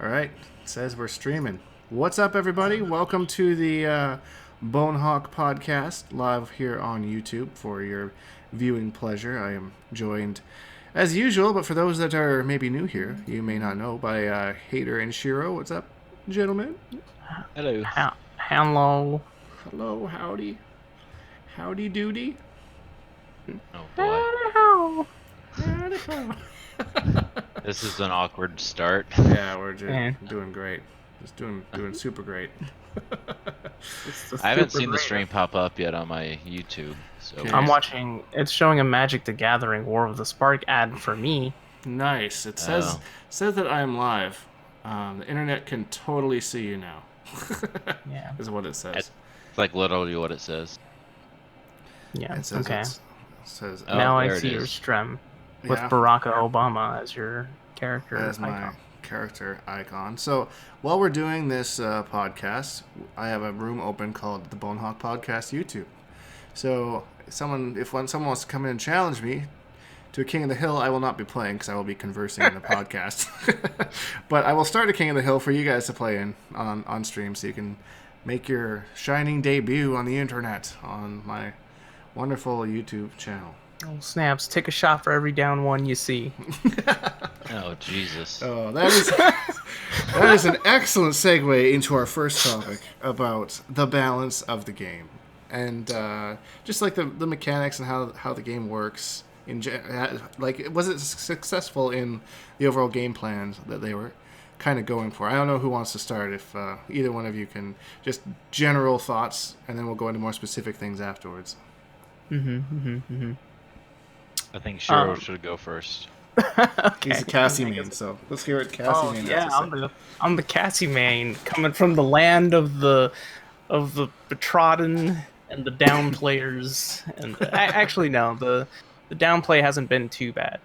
All right, it says we're streaming. What's up, everybody? Welcome to the Bonehawk podcast, live here on YouTube for your viewing pleasure. I am joined, as usual, but for those that are maybe new here, you may not know, by Hater and Shiro. What's up, gentlemen? Hello. Hello. Hello, howdy. Howdy doody. Oh boy. Hello. This is an awkward start. Yeah, we're just doing great. Just doing super great. I haven't seen the stream pop up yet on my YouTube. So I'm watching. It's showing a Magic the Gathering War of the Spark ad for me. Nice. It says that I am live. The internet can totally see you now. Yeah. Is what it says. It's like literally what it says. Yeah. It says Okay. It says Now I there see it your is. stream with Yeah. Barack Obama as your character as my icon. character icon. So while we're doing this podcast, I have a room open called the Bonehawk Podcast YouTube. So if someone wants to come in and challenge me to a King of the Hill, I will not be playing because I will be conversing in the podcast. But I will start a King of the Hill for you guys to play in on stream, so you can make your shining debut on the internet on my wonderful YouTube channel. Oh snaps! Take a shot for every down one you see. Oh Jesus. Oh, that is an excellent segue into our first topic about the balance of the game, and just like the mechanics and how the game works. Like, was it successful in the overall game plan that they were kind of going for? I don't know who wants to start. If either one of you can, just general thoughts, and then we'll go into more specific things afterwards. I think Shiro should go first. Okay. He's a Cassie main, so let's hear what Cassie main yeah, has to say. I'm the Cassie main, coming from the land of the betrodden and the down players. And actually, no, the downplay hasn't been too bad.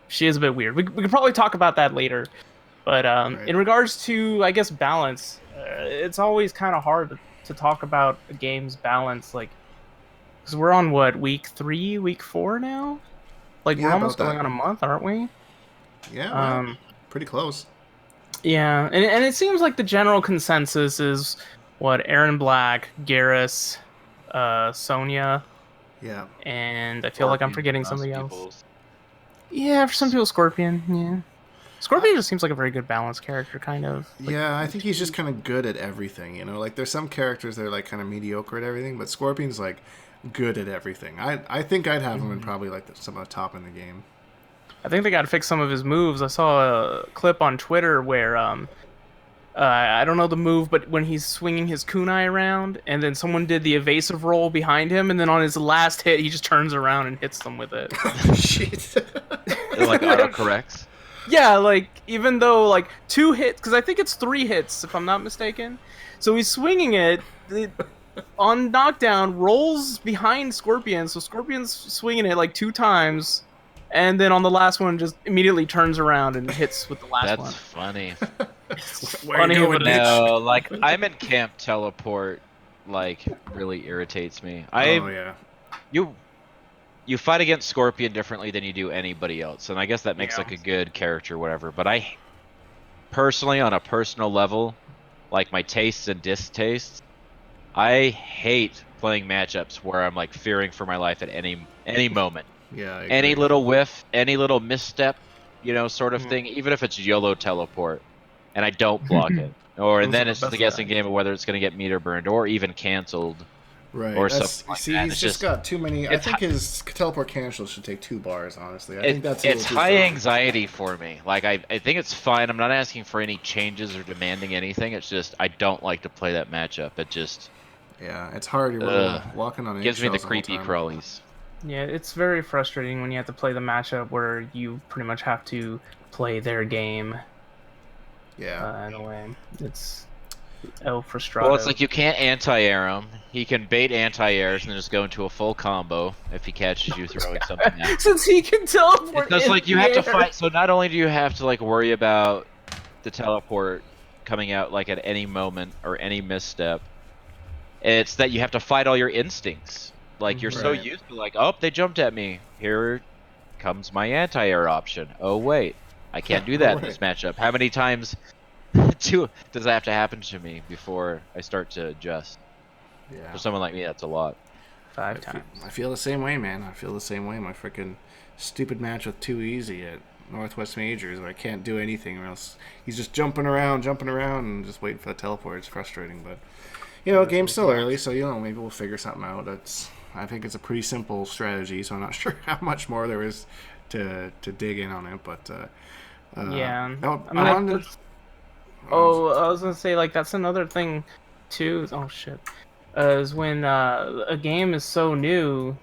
She is a bit weird. We could probably talk about that later. But Right. in regards to, I guess, balance, it's always kind of hard to talk about a game's balance, like, because we're on what, week 3, week 4 now? Like, Yeah, we're about almost going that. on a month, aren't we? Yeah, well, pretty close. Yeah, and it seems like the general consensus is what, Aaron Black, Garrus, Sonia, Yeah. and I feel like I'm forgetting somebody else. People's. Yeah, for some people, Scorpion. Yeah, Scorpion just seems like a very good balanced character, kind of. Like, Yeah, I think he's just kind of good at everything, you know? Like, there's some characters that are, like, kind of mediocre at everything, but Scorpion's, like, good at everything. I think I'd have him in probably, like, some of the top in the game. I think they got to fix some of his moves. I saw a clip on Twitter where I don't know the move, but when he's swinging his kunai around, and then someone did the evasive roll behind him, and then on his last hit, he just turns around and hits them with it. Shit. It like autocorrects. Yeah, like, even though, like, 2 hits, because I think it's 3 hits, if I'm not mistaken. So he's swinging it on knockdown, rolls behind Scorpion, so Scorpion's swinging it, like, 2 times, and then on the last one, just immediately turns around and hits with the last That's one. funny. Where Funny, you going, but bitch? No, like I'm in camp teleport. Like really irritates me. Oh, yeah. You fight against Scorpion differently than you do anybody else, and I guess that makes Yeah. like a good character, whatever. But I personally, on a personal level, like my tastes and distastes, I hate playing matchups where I'm like fearing for my life at any moment. Yeah, I Any agree. little whiff, any little misstep, sort of Mhm. thing, even if it's YOLO teleport, and I don't block it. And Those then are it's the just a best guessing guys. game of whether it's going to get meter burned or even canceled. Right. or That's, something like see, that. he's It's just just- got too many. I it's think hi- his teleport cancel should take 2 bars, honestly. I think that's a It's little too high strong. anxiety for me. Like I think it's fine. I'm not asking for any changes or demanding anything. It's just I don't like to play that matchup. It just Yeah, it's hard. You're Ugh. walking on gives me the eggshells whole creepy time. crawlies. Yeah, it's very frustrating when you have to play the matchup where you pretty much have to play their game Yeah. in a way. It's El Frustrado. Well, it's like you can't anti-air him. He can bait anti-airs and then just go into a full combo if he catches you throwing something out. Since he can teleport. It's just in like you the have to air. fight. So not only do you have to like worry about the teleport coming out like at any moment or any misstep, it's that you have to fight all your instincts. Like you're so Right. used to like, oh, they jumped at me. Here comes my anti-air option. Oh wait, I can't do that in this matchup. How many times does that have to happen to me before I start to adjust? Yeah. For someone like me, that's a lot. 5 times. I feel the same way, man. I feel the same way. My freaking stupid match with Too Easy at Northwest Majors, where I can't do anything, or else he's just jumping around, and just waiting for the teleport. It's frustrating, but game's still early, so maybe we'll figure something out. I think it's a pretty simple strategy, so I'm not sure how much more there is to dig in on it, but Yeah. I was gonna say, like, that's another thing too. Oh shit. Is when a game is so new,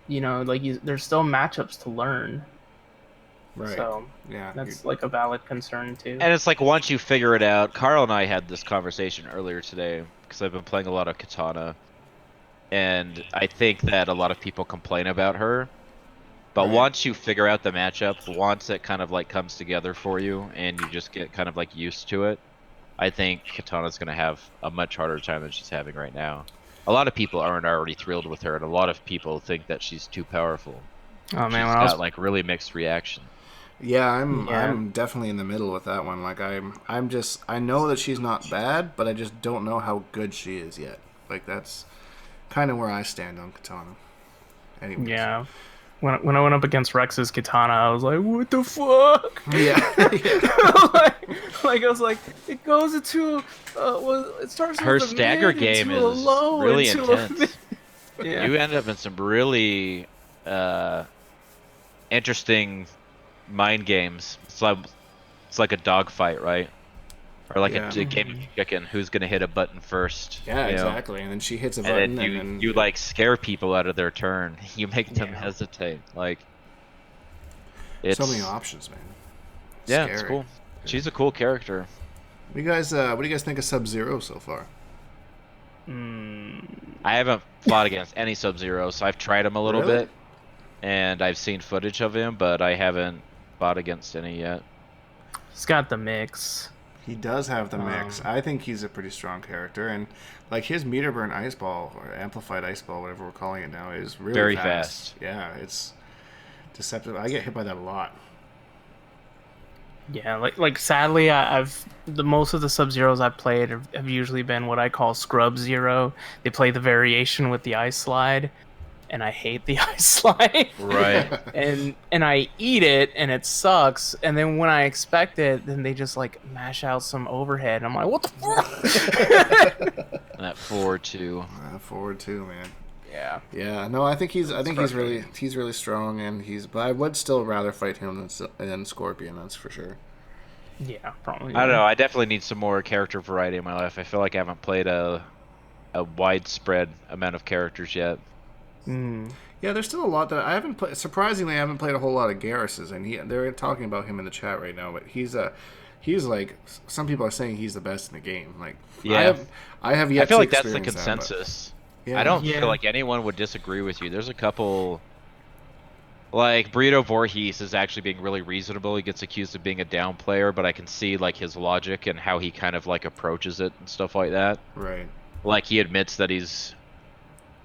like there's still matchups to learn. Right. So Yeah. that's like a valid concern too. And it's like once you figure it out, Carl and I had this conversation earlier today because I've been playing a lot of Kitana, and I think that a lot of people complain about her. But Right. once you figure out the matchup, once it kind of like comes together for you and you just get kind of like used to it, I think Kitana's going to have a much harder time than she's having right now. A lot of people aren't already thrilled with her, and a lot of people think that she's too powerful. Oh man, She's when I was got like really mixed reaction. Yeah, Yeah. I'm definitely in the middle with that one. Like I know that she's not bad, but I just don't know how good she is yet. Like that's kind of where I stand on Kitana. Anyways. Yeah. When I went up against Rex's Kitana, I was like, what the fuck? Yeah. like I was like, it goes into it starts Her with a stagger mid, game into a is low, really into a intense. mid. Yeah. You end up in some really interesting mind games. It's like a dogfight, right? Or like Yeah. a game of chicken. Who's gonna hit a button first? Yeah, you know? exactly. And then she hits a And button, then you like scare people out of their turn. You make them hesitate. Like it's so many options, man. yeah, Scary. it's cool. She's a cool character. What do you guys think of Sub-Zero so far? I haven't fought against any Sub-Zeros. I've tried him a little Really? bit, and I've seen footage of him, but I haven't fought against any yet. He's got the mix. He does have the mix. I think he's a pretty strong character, and like his meter burn ice ball or amplified ice ball, whatever we're calling it now, is really Very fast. fast. Yeah, it's deceptive. I get hit by that a lot. Yeah, like sadly, I've the most of the Sub-Zeros I've played have usually been what I call Scrub Zero. They play the variation with the ice slide, and I hate the ice slide. Right. and I eat it, and it sucks. And then when I expect it, then they just like mash out some overhead. And I'm like, what the fuck? That 4-2. Forward too, man. Yeah. Yeah, no, I think he's really strong, and but I would still rather fight him than Scorpion. That's for sure. Yeah, probably. I don't know. I definitely need some more character variety in my life. I feel like I haven't played a widespread amount of characters yet. Yeah, there's still a lot that I haven't played. Surprisingly, I haven't played a whole lot of Garrus's, and they're talking about him in the chat right now. But he's like some people are saying he's the best in the game. Like Yeah. I have yet. I feel to like that's the experience that, but- consensus. Yeah. I don't Yeah. feel like anyone would disagree with you. There's a couple, like Burrito Voorhees is actually being really reasonable. He gets accused of being a down player, but I can see like his logic and how he kind of like approaches it and stuff like that. Right. Like he admits that he's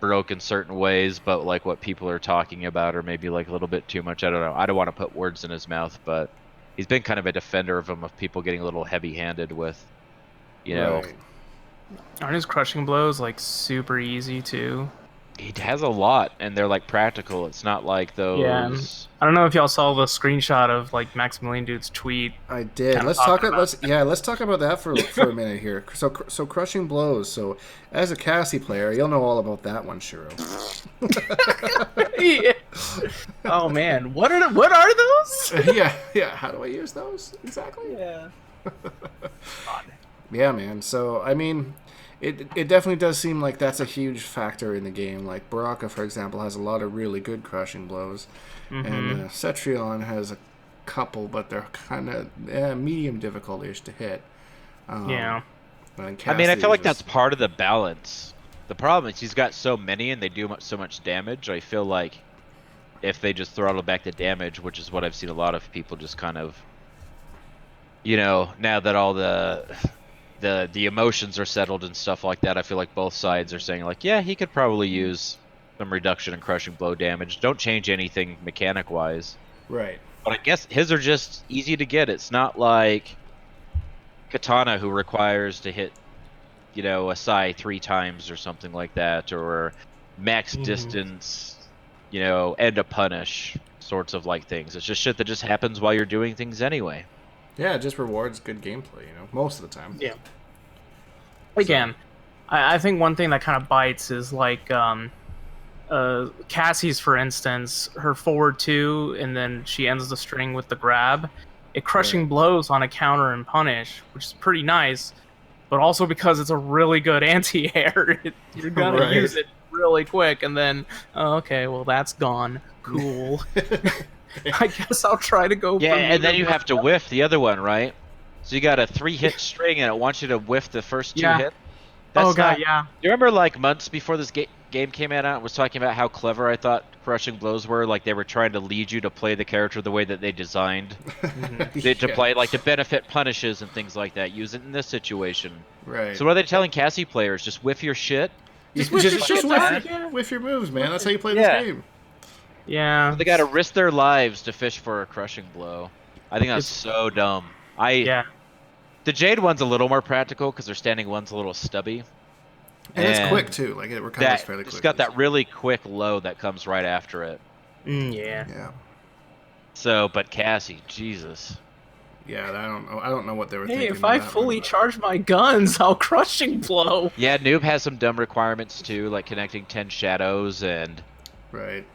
broke in certain ways, but like what people are talking about are maybe like a little bit too much. I don't know. I don't want to put words in his mouth, but he's been kind of a defender of him, of people getting a little heavy-handed with, you know. Right. Aren't his crushing blows like super easy too? He has a lot, and they're like practical. It's not like those. Yeah. I don't know if y'all saw the screenshot of like Maximilian Dude's tweet. I did. Kinda Let's talk. talking about Let's talk about that for a minute here. So crushing blows. So as a Cassie player, you'll know all about that one, Shiro. Yeah. Oh man, what are those? yeah. How do I use those exactly? Yeah. Yeah, man. So I mean, it definitely does seem like that's a huge factor in the game. Like Baraka, for example, has a lot of really good crushing blows, and Cetrion has a couple, but they're kind of medium difficult-ish to hit. Yeah. I mean, I feel like that's part of the balance. The problem is he's got so many and they do so much damage. I feel like if they just throttle back the damage, which is what I've seen a lot of people just kind of, you know, now that all the emotions are settled and stuff like that, I feel like both sides are saying like, yeah, he could probably use some reduction in crushing blow damage. Don't change anything mechanic-wise. right. But I guess his are just easy to get. It's not like Kitana, who requires to hit, a Sai 3 times or something like that, or max distance, end a punish, sorts of like things. It's just shit that just happens while you're doing things anyway. Yeah, it just rewards good gameplay, most of the time. Yeah. Again, I think one thing that kind of bites is like Cassie's, for instance, her forward 2, and then she ends the string with the grab. It crushing blows on a counter and punish, which is pretty nice, but also because it's a really good anti-air, you're gonna use it really quick, and then, okay, well, that's gone. Cool. I guess I'll try to go. Yeah, and then you have to whiff the other one, right? So you got a 3-hit string, and it wants you to whiff the first 2 hits. God, yeah. You remember, like, months before this game came out, I was talking about how clever I thought crushing blows were. Like, they were trying to lead you to play the character the way that they designed to play, like, to benefit punishes and things like that. Use it in this situation. Right. So what are they telling Cassie players? Just whiff your shit? Just whiff your moves, man. That's how you play this game. Yeah. So they got to risk their lives to fish for a crushing blow. I think that's so dumb. The Jade one's a little more practical because their standing one's a little stubby. And it's quick, too. Like, it recovers fairly quickly. It's got that really quick low that comes right after it. Yeah. So, but Cassie, Jesus. Yeah, I don't know what they were thinking. Hey, if I fully charge my guns, I'll crushing blow. Yeah, Noob has some dumb requirements, too, like connecting 10 shadows and... Right.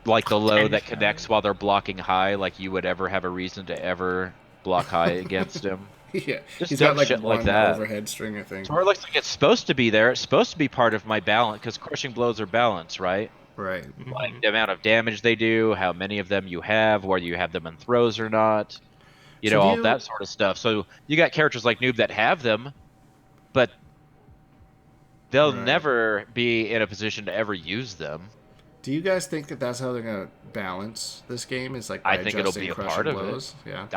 Like the low that connects while they're blocking high, like you would ever have a reason to ever block high against him. Yeah, just he's got like shit one like that. overhead string, I think. So it looks like it's supposed to be there. It's supposed to be part of my balance, because crushing blows are balanced, right? Right. Like the amount of damage they do, how many of them you have, whether you have them in throws or not, all that sort of stuff. So you got characters like Noob that have them, but they'll never be in a position to ever use them. Do you guys think that that's how they're gonna balance this game? Is like by I think it'll be a part of it. Yeah.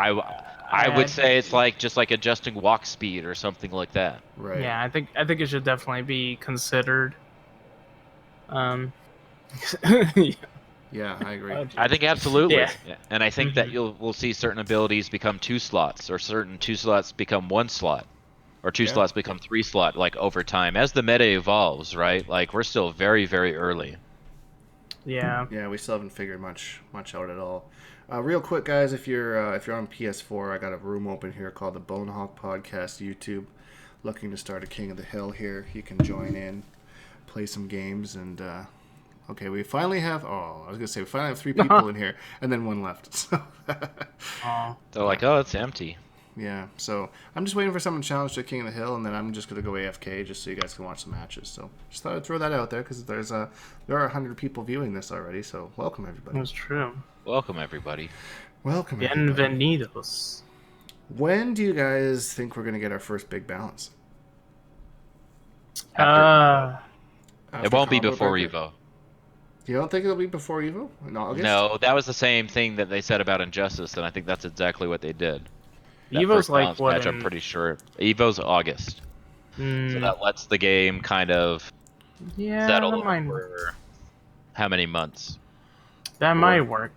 I would say it's like just like adjusting walk speed or something like that. Right. Yeah, I think it should definitely be considered. Yeah, I agree. I think absolutely. Yeah. And I think that we'll see certain abilities become 2 slots, or certain 2 slots become 1 slot, or 2 slots become 3 slot, like over time as the meta evolves, right? Like we're still very, very early. Yeah. Yeah, we still haven't figured much out at all. Real quick, guys, if you're on PS4, I got a room open here called the Bonehawk Podcast YouTube. Looking to start a King of the Hill here. You can join in, play some games, and okay, we finally have. Oh, I was gonna say we finally have 3 people in here, and then 1 left. So they're like, oh, it's empty. Yeah, so I'm just waiting for someone to challenge to King of the Hill, and then I'm just gonna go AFK just so you guys can watch the matches. So just thought I'd throw that out there because there are 100 people viewing this already. So welcome everybody. That's true. Welcome everybody. Welcome everybody. Bienvenidos. When do you guys think we're gonna get our first big balance? It won't be Combo before Breaker? Evo. You don't think it'll be before Evo in August? No, that was the same thing that they said about Injustice, and I think that's exactly what they did. That Evo's first like balance what? match, I'm pretty sure. Evo's August. So that lets the game kind of settle over how many months? That might work.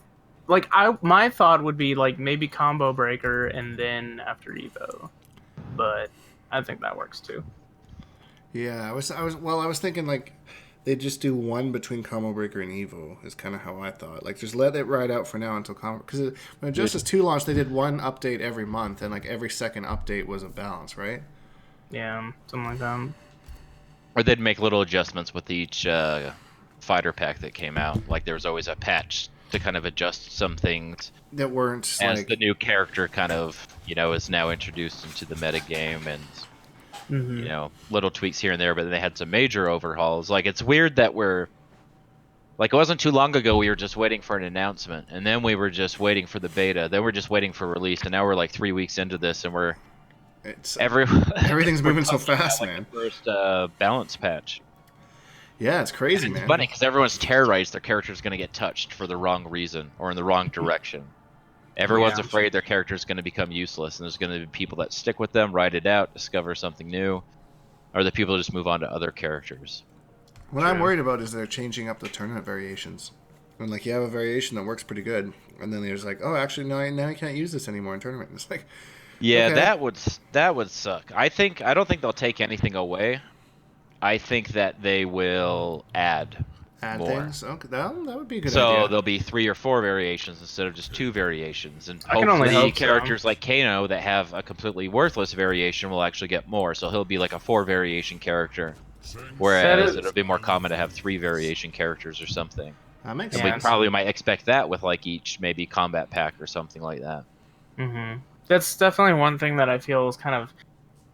Like my thought would be like maybe Combo Breaker and then after Evo, but I think that works too. Yeah, I was thinking like they just do one between Combo Breaker and Evo is kind of how I thought. Like just let it ride out for now until Combo, because when Injustice 2 launched, they did one update every month, and like every second update was a balance, right? Yeah, something like that. Or they'd make little adjustments with each fighter pack that came out. Like there was always a patch to kind of adjust some things that weren't as like... the new character kind of is now introduced into the meta game, and little tweaks here and there, but they had some major overhauls. Like it's weird that we're like, it wasn't too long ago we were just waiting for an announcement, and then we were just waiting for the beta, then we're just waiting for release, and now we're like 3 weeks into this, and everything's moving so fast, man. The first balance patch. Yeah, it's crazy, and it's man. funny because everyone's terrorized their character's going to get touched for the wrong reason or in the wrong direction. Everyone's afraid their character's going to become useless, and there's going to be people that stick with them, ride it out, discover something new, or the people just move on to other characters. What I'm worried about is they're changing up the tournament variations. When like you have a variation that works pretty good, and then there's like, oh, actually, no, now you can't use this anymore in tournament. It's like, Yeah, okay. that would suck. I don't think they'll take anything away. I think that they will add Add more. things. Okay, that would be a good So idea. there'll be 3 or 4 variations instead of just 2 variations, and I can only hopefully hope so. characters like Kano that have a completely worthless variation will actually get more. So he'll be like a 4 variation character, whereas it'll be more common to have 3 variation characters or something. That makes And we sense. probably might expect that with like each maybe combat pack or something like that. That's definitely one thing that I feel is kind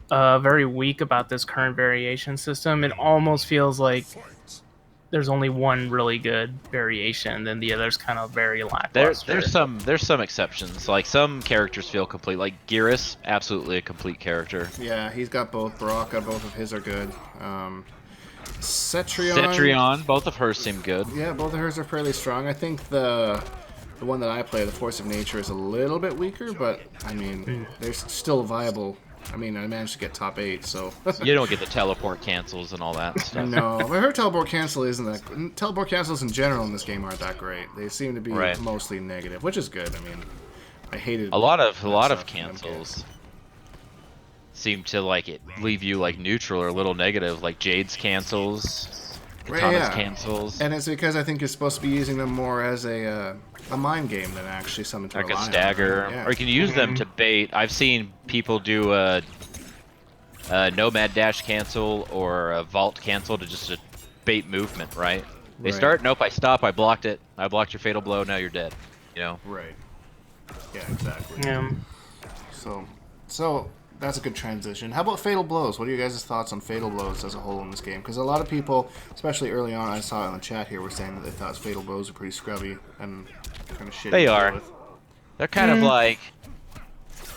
of very weak about this current variation system. It almost feels like there's only one really good variation, then the other's kind of very lackluster. There's some exceptions. Like some characters feel complete. Like Geras, absolutely a complete character. Yeah, he's got both. Baraka, both of his are good. Cetrion. Cetrion, both of hers seem good. Yeah, both of hers are fairly strong. I think the one that I play, the Force of Nature, is a little bit weaker, but I mean, they're still viable. I mean, I managed to get top 8, so... You don't get the teleport cancels and all that stuff. No, but her teleport cancel isn't that... Teleport cancels in general in this game aren't that great. They seem to be mostly negative, which is good. I mean, I hated... A lot of cancels seem to, like, leave you, like, neutral or a little negative. Like, Jade's cancels, Kitana's cancels. And it's because I think you're supposed to be using them more as a mind game than actually something to like rely a stagger. on. Yeah. Or you can use them to bait. I've seen people do a nomad dash cancel or a vault cancel to bait movement, right? They start, nope, I stop, I blocked it. I blocked your fatal blow, now you're dead. You know? Right. Yeah, exactly. Yeah. So that's a good transition. How about fatal blows? What are you guys' thoughts on fatal blows as a whole in this game? Because a lot of people, especially early on, I saw it in the chat here, were saying that they thought fatal blows are pretty scrubby and kind of shitty. They to are. deal with. They're kind of like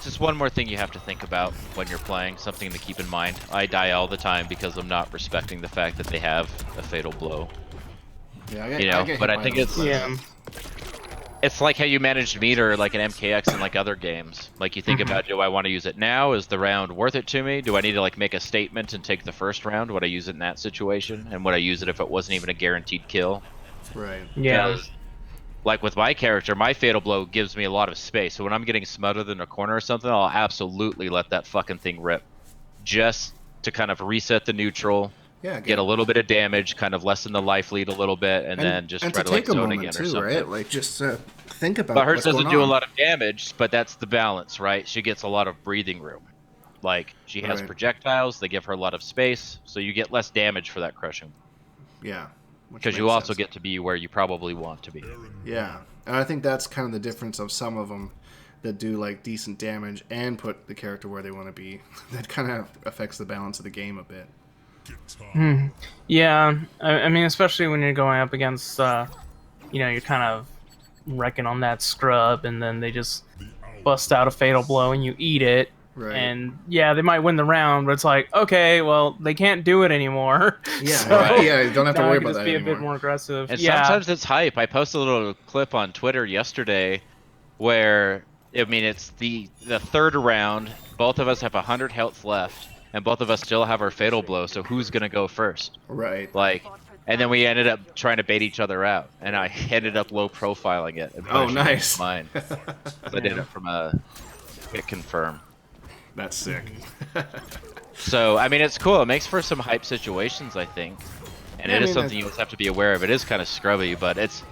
just one more thing you have to think about when you're playing, something to keep in mind. I die all the time because I'm not respecting the fact that they have a fatal blow. Yeah, I get but I think it's like how you managed meter like an MKX in like other games. Like you think about, do I want to use it now? Is the round worth it to me? Do I need to like make a statement and take the first round? Would I use it in that situation? And would I use it if it wasn't even a guaranteed kill? Right. Yeah. Like with my character, my fatal blow gives me a lot of space. So when I'm getting smothered in a corner or something, I'll absolutely let that fucking thing rip. Just to kind of reset the neutral, get a little bit of damage, kind of lessen the life lead a little bit, and then just try to like zone again or something. Right? Like just think about. But hers doesn't do a lot of damage, but that's the balance, right? She gets a lot of breathing room. Like she has projectiles, they give her a lot of space, so you get less damage for that crushing. Yeah. Because you also get to be where you probably want to be. Yeah, and I think that's kind of the difference of some of them that do like decent damage and put the character where they want to be. That kind of affects the balance of the game a bit. Yeah, I mean, especially when you're going up against, you're kind of wrecking on that scrub, and then they just bust out a fatal blow and you eat it. Right. And yeah, they might win the round, but it's like, okay, well, they can't do it anymore. Yeah, so yeah, you don't have to worry about that be anymore. A bit more aggressive. And sometimes it's hype. I posted a little clip on Twitter yesterday where, I mean, it's the third round. Both of us have 100 health left, and both of us still have our fatal blow. So who's gonna go first? Right. Like, and then we ended up trying to bait each other out, and I ended up low profiling it. And oh, nice. Mine. I did it from a hit confirm. That's sick. So, I mean, it's cool. It makes for some hype situations, I think. And it is something you just have to be aware of. It is kind of scrubby, but it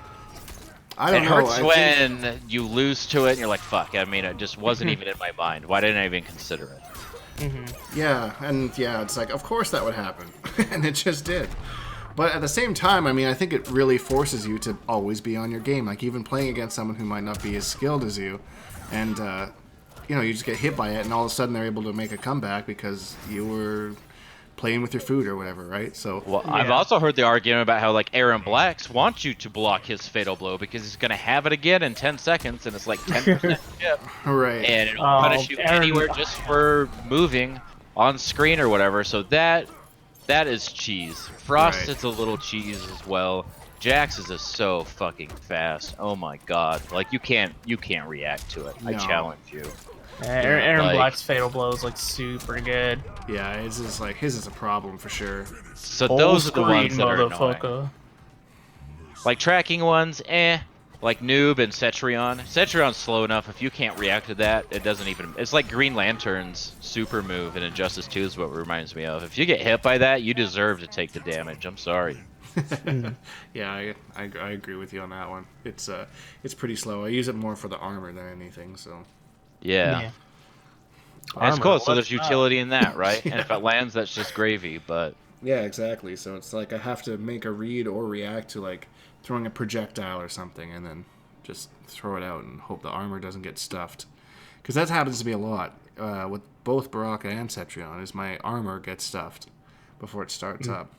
hurts when you lose to it and you're like, fuck. I mean, it just wasn't even in my mind. Why didn't I even consider it? Yeah, and yeah, it's like, of course that would happen. And it just did. But at the same time, I mean, I think it really forces you to always be on your game. Like, even playing against someone who might not be as skilled as you. And, you just get hit by it, and all of a sudden they're able to make a comeback because you were playing with your food or whatever, right? So, well, I've also heard the argument about how like Aaron Blacks wants you to block his fatal blow because he's gonna have it again in 10 seconds, and it's like 10% chip, right? And it'll punish you anywhere just for moving on screen or whatever. So that is cheese. Frost is a little cheese as well. Jax is just so fucking fast. Oh my god! Like you can't react to it. No. I challenge you. Aaron Black's fatal blow is like super good. Yeah, his is a problem for sure. So those are the ones that are annoying. Like tracking ones, Like Noob and Cetrion. Cetrion's slow enough. If you can't react to that, it doesn't even. It's like Green Lantern's super move in Injustice 2 is what it reminds me of. If you get hit by that, you deserve to take the damage. I'm sorry. Yeah, I agree with you on that one. It's pretty slow. I use it more for the armor than anything. So. Yeah. And it's cool. So there's utility in that, right? And if it lands, that's just gravy. But yeah, exactly. So it's like I have to make a read or react to like throwing a projectile or something, and then just throw it out and hope the armor doesn't get stuffed. Because that happens to me a lot with both Baraka and Cetrion. Is my armor gets stuffed before it starts up.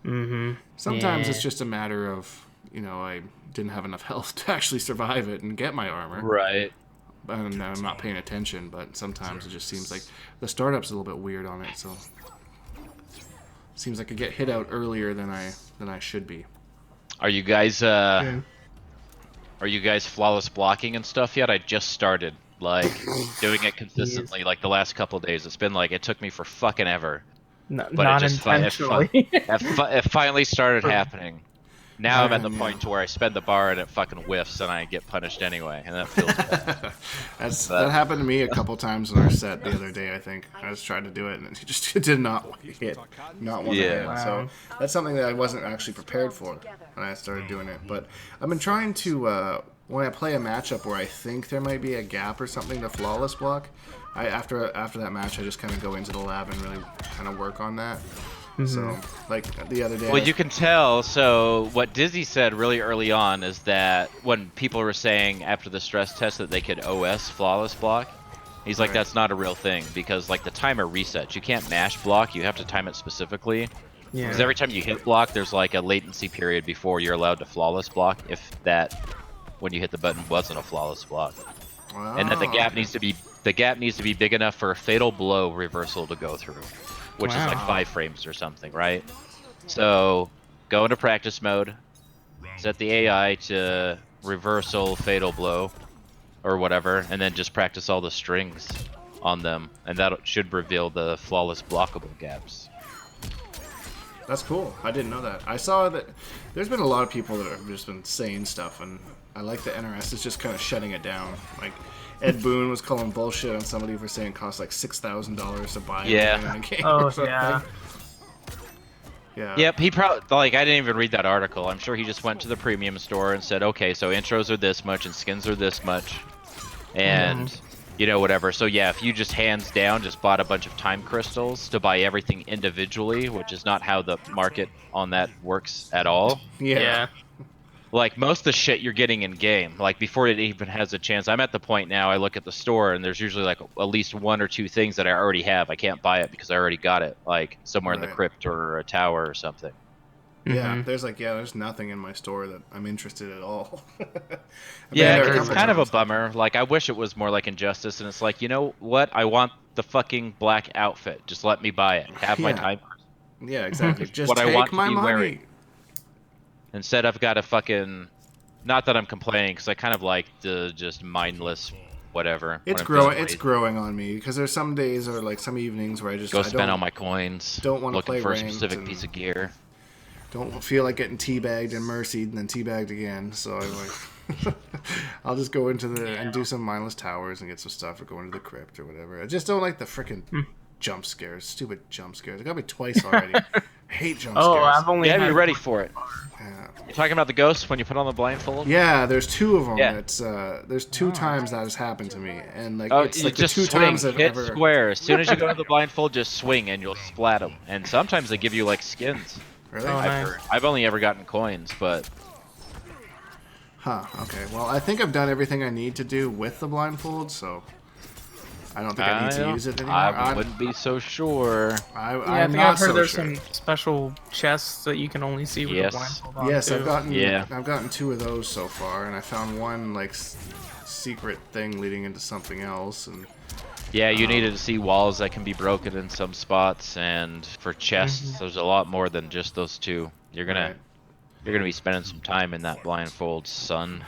Mm-hmm. Sometimes it's just a matter of I didn't have enough health to actually survive it and get my armor. right. And I'm not paying attention, but sometimes it just seems like the startup's a little bit weird on it, so it seems like I get hit out earlier than I should be. Are you guys flawless blocking and stuff yet? I just started like doing it consistently like the last couple of days. It's been like it took me for fucking ever. But But not intentionally. it finally started happening. Now I'm at the point to where I spend the bar and it fucking whiffs and I get punished anyway, and that feels bad. That happened to me a couple times in our set the other day. I think I was trying to do it and it just did not hit, not one hit. Wow. So that's something that I wasn't actually prepared for when I started doing it. But I've been trying to when I play a matchup where I think there might be a gap or something to flawless block. After that match, I just kind of go into the lab and really kind of work on that. So, like the other day. Well, you can tell. So, what Dizzy said really early on is that when people were saying after the stress test that they could OS flawless block, he's like, that's not a real thing because like the timer resets. You can't mash block. You have to time it specifically. Yeah. Because every time you hit block, there's like a latency period before you're allowed to flawless block. If that, when you hit the button, wasn't a flawless block, and that the gap needs to be big enough for a fatal blow reversal to go through. Which is like 5 frames or something, right? So go into practice mode, set the AI to reversal fatal blow or whatever, and then just practice all the strings on them, and that should reveal the flawless blockable gaps. That's cool. I didn't know that. I saw that there's been a lot of people that have just been saying stuff, and I like the NRS is just kind of shutting it down. Like Ed Boon was calling bullshit on somebody for saying it costs like $6,000 to buy in a game or something. Yeah. Yep, he probably, like, I didn't even read that article. I'm sure he just went to the premium store and said, okay, so intros are this much and skins are this much. And, whatever. So, yeah, if you just hands down just bought a bunch of time crystals to buy everything individually, which is not how the market on that works at all. Yeah. Like, most of the shit you're getting in game, like, before it even has a chance, I'm at the point now, I look at the store, and there's usually, like, at least 1 or 2 things that I already have. I can't buy it because I already got it, like, somewhere in the crypt or a tower or something. Yeah, there's nothing in my store that I'm interested at all. It's kind of a bummer. Like, I wish it was more like Injustice, and it's like, you know what? I want the fucking black outfit. Just let me buy it. Have my time. Yeah, exactly. Just what take I want my to be money. wearing. Instead, I've got a fucking... Not that I'm complaining, because I kind of like the just mindless whatever. It's growing on me, because there's some days or like some evenings where I just... spend all my coins. Don't want to play looking for a ranked specific piece of gear. Don't feel like getting teabagged and mercied and then teabagged again, so I'm like... I'll just go into and do some mindless towers and get some stuff, or go into the crypt or whatever. I just don't like the freaking jump scares. Stupid jump scares. It got me twice already. I hate jump scares. I've only be ready for it. Yeah. You're talking about the ghosts when you put on the blindfold? Yeah, there's 2 of them. Yeah. It's there's 2 times that has happened to me, and like it's you like the just 2 swing, times I've hit ever. square. As soon as you go to the blindfold, just swing and you'll splat them. And sometimes they give you like skins. Really? I've only ever gotten coins, but. Huh. Okay. Well, I think I've done everything I need to do with the blindfold, so I don't think I need to use it anymore. I wouldn't be so sure. I'm think not I've heard so there's sure. some special chests that you can only see with the blindfold on. Yes, too. I've gotten 2 of those so far, and I found one like secret thing leading into something else, and. Yeah, you needed to see walls that can be broken in some spots, and for chests, there's a lot more than just those 2. You're gonna be spending some time in that blindfold, son.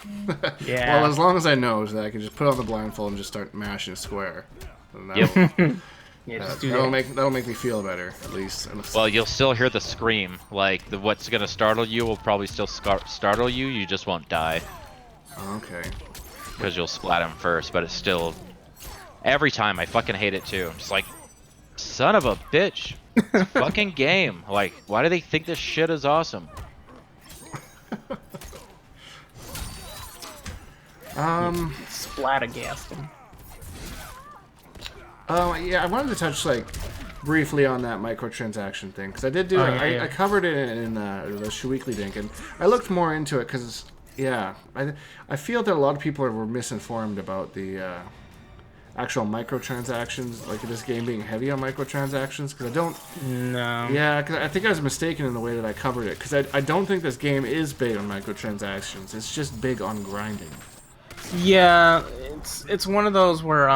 Yeah. Well, as long as I know that I can just put on the blindfold and just start mashing square. That'll make me feel better, at least. Well, you'll still hear the scream. Like what's gonna startle you will probably still startle you. You just won't die. Okay. because you'll splat him first, but it's still every time I fucking hate it too. I'm just like, son of a bitch, it's a fucking game. Like, why do they think this shit is awesome? Splattergast him. Yeah, I wanted to touch like briefly on that microtransaction thing because I did do I covered it in the Weekly Dink, and I looked more into it because I feel that a lot of people were misinformed about the actual microtransactions, like this game being heavy on microtransactions, because I don't. No. Yeah, because I think I was mistaken in the way that I covered it, because I don't think this game is big on microtransactions. It's just big on grinding. Yeah, it's one of those where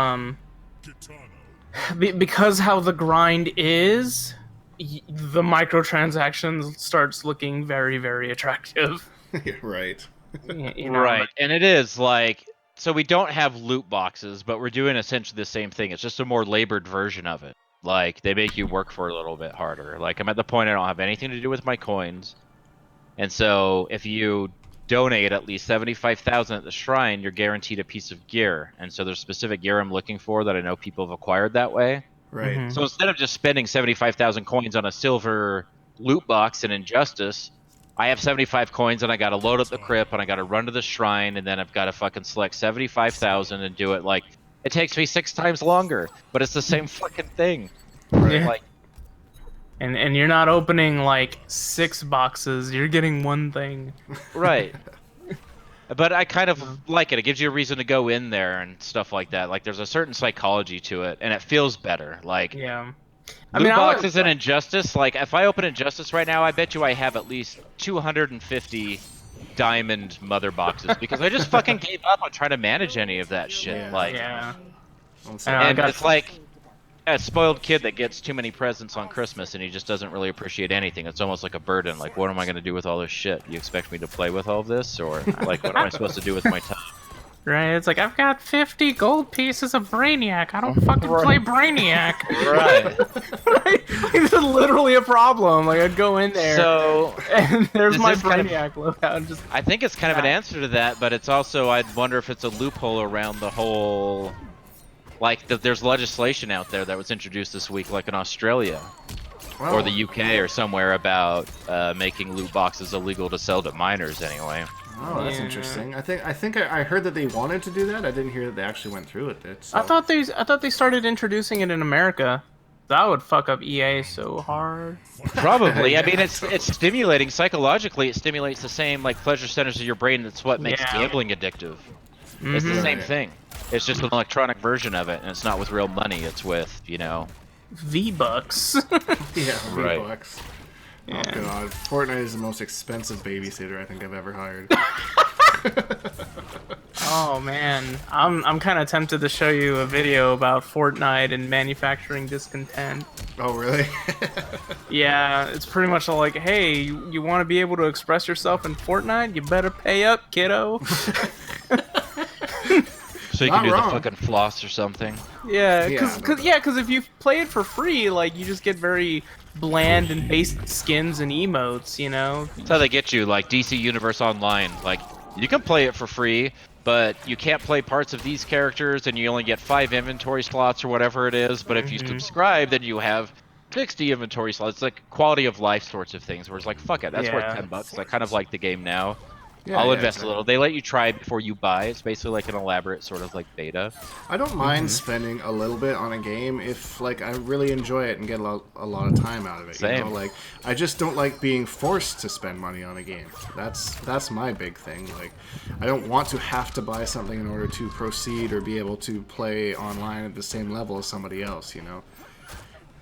because how the grind is, the microtransactions starts looking very, very attractive. Right. You know, Right, and it is like, so we don't have loot boxes, but we're doing essentially the same thing. It's just a more labored version of it. Like, they make you work for it a little bit harder. Like, I'm at the point I don't have anything to do with my coins, and so if you donate at least 75,000 at the shrine, you're guaranteed a piece of gear. And so there's specific gear I'm looking for that I know people have acquired that way. Right. Mhm. So instead of just spending 75,000 coins on a silver loot box in Injustice, I have 75 coins and I gotta load up the Krypt and I gotta run to the shrine and then I've gotta fucking select 75,000 and do it. Like, it takes me 6 times longer, but it's the same fucking thing. Yeah. Like, And you're not opening like 6 boxes. You're getting one thing. right. But I kind of like it. It gives you a reason to go in there and stuff like that. Like, there's a certain psychology to it, and it feels better. Like, Yeah. loot boxes in Injustice, like, if I open Injustice right now, I bet you I have at least 250 diamond mother boxes, because I just fucking gave up on trying to manage any of that shit. Yeah. Like, Yeah. and it's like a spoiled kid that gets too many presents on Christmas and he just doesn't really appreciate anything. It's almost like a burden. Like, what am I going to do with all this shit? You expect me to play with all of this? Or, like, what am I supposed to do with my time? Right, it's like, I've got 50 gold pieces of Brainiac. I don't fucking play Brainiac. Right. Right? It's literally a problem. Like, I'd go in there, So, and there's this my is kind of- Brainiac loadout. And just I think it's kind of an answer to that, but it's also, I'd wonder if it's a loophole around the whole, like, there's legislation out there that was introduced this week, like in Australia or the UK or somewhere, about making loot boxes illegal to sell to minors anyway. Oh, that's interesting. I think I heard that they wanted to do that. I didn't hear that they actually went through with it. So. I thought they started introducing it in America. That would fuck up EA so hard. Probably. I mean, it's stimulating psychologically. It stimulates the same, like, pleasure centers of your brain. That's what makes gambling addictive. It's the same thing. It's just an electronic version of it, and it's not with real money. It's with, you know, V-Bucks. Yeah, Right. V-Bucks. Oh god, Fortnite is the most expensive babysitter I think I've ever hired. Oh man, I'm kind of tempted to show you a video about Fortnite and manufacturing discontent. Oh really? Yeah, it's pretty much like, hey, you want to be able to express yourself in Fortnite? You better pay up, kiddo. so you Not can do wrong. the fucking floss or something. Yeah, Yeah, because if you play it for free, like, you just get very bland and basic skins and emotes, you know? That's how they get you, like DC Universe Online. Like, you can play it for free, but you can't play parts of these characters, and you only get 5 inventory slots or whatever it is. But if you subscribe, then you have 60 inventory slots. It's like quality of life sorts of things, where it's like, fuck it, that's worth $10. I kind of like the game now. Yeah, I'll yeah, invest exactly. a little. They let you try before you buy. It's basically like an elaborate sort of like beta. I don't mind spending a little bit on a game if, like, I really enjoy it and get a lot of time out of it. You Same. know? Like, I just don't like being forced to spend money on a game. That's my big thing. Like, I don't want to have to buy something in order to proceed or be able to play online at the same level as somebody else, you know?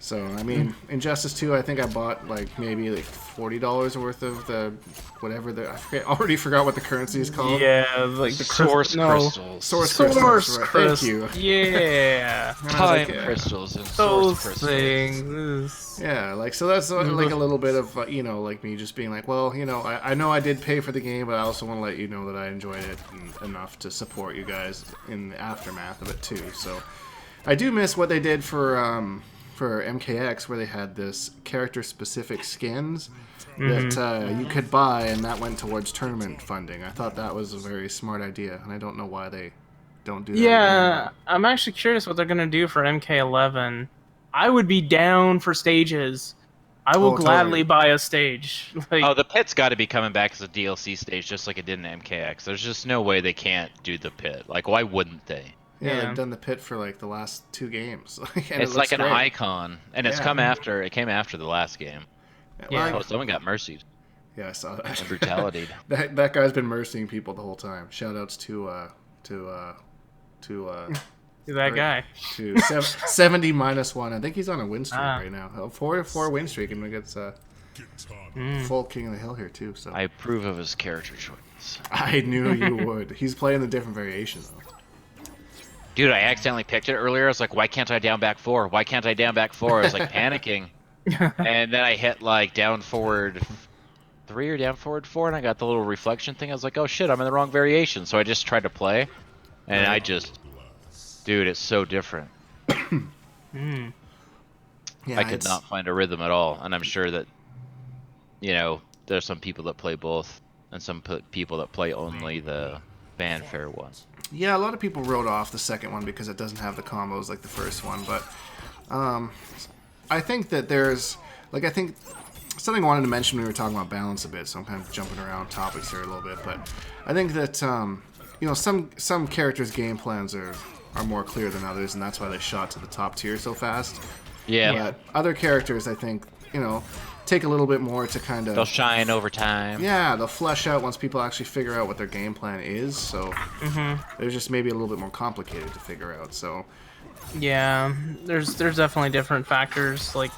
So, I mean, Injustice 2, I think I bought, like, maybe, like, $40 worth of the, whatever the, I already forgot what the currency is called. Yeah, like the Source crystals. Source Source crystals, right. crystals. Thank you. Yeah. Time yeah. crystals and Those source crystals. things. Yeah, like, so that's like a little bit of, you know, like me just being like, well, you know, I know I did pay for the game, but I also want to let you know that I enjoyed it enough to support you guys in the aftermath of it too. So I do miss what they did for for MKX where they had this character-specific skins that you could buy, and that went towards tournament funding. I thought that was a very smart idea, and I don't know why they don't do that. Yeah, again. I'm actually curious what they're gonna do for MK11. I would be down for stages. I will gladly totally. buy a stage. Like, Oh, the pit's got to be coming back as a DLC stage, just like it did in MKX. There's just no way they can't do the pit. Like, why wouldn't they? Yeah, they've done the pit for like the last 2 games. And It's like an great. icon, and it's come after. It came after the last game. Yeah. Oh, someone got mercied. Yeah, I saw that. And brutality. that guy's been mercying people the whole time. Shoutouts that guy. to 70 -1. I think he's on a win streak right now. A 4 win streak, and we get full King of the Hill here too. So I approve of his character choice. I knew you would. He's playing the different variation though. Dude, I accidentally picked it earlier. I was like, why can't I down back 4? Why can't I down back 4? I was like panicking. And then I hit like down forward 3 or down forward 4, and I got the little reflection thing. I was like, oh shit, I'm in the wrong variation. So I just tried to play, and I just, dude, it's so different. Yeah, I could not find a rhythm at all, and I'm sure that, you know, there's some people that play both, and some people that play only the fanfare one. Yeah, a lot of people wrote off the second one because it doesn't have the combos like the first one, but I think that there's, like, I think something I wanted to mention when we were talking about balance a bit, so I'm kind of jumping around topics here a little bit, but I think that, you know, some characters' game plans are more clear than others, and that's why they shot to the top tier so fast. Yeah. But other characters, I think, you know, take a little bit more to kind of... They'll shine over time. Yeah, they'll flesh out once people actually figure out what their game plan is, so they're just maybe a little bit more complicated to figure out, so... Yeah, there's definitely different factors, like,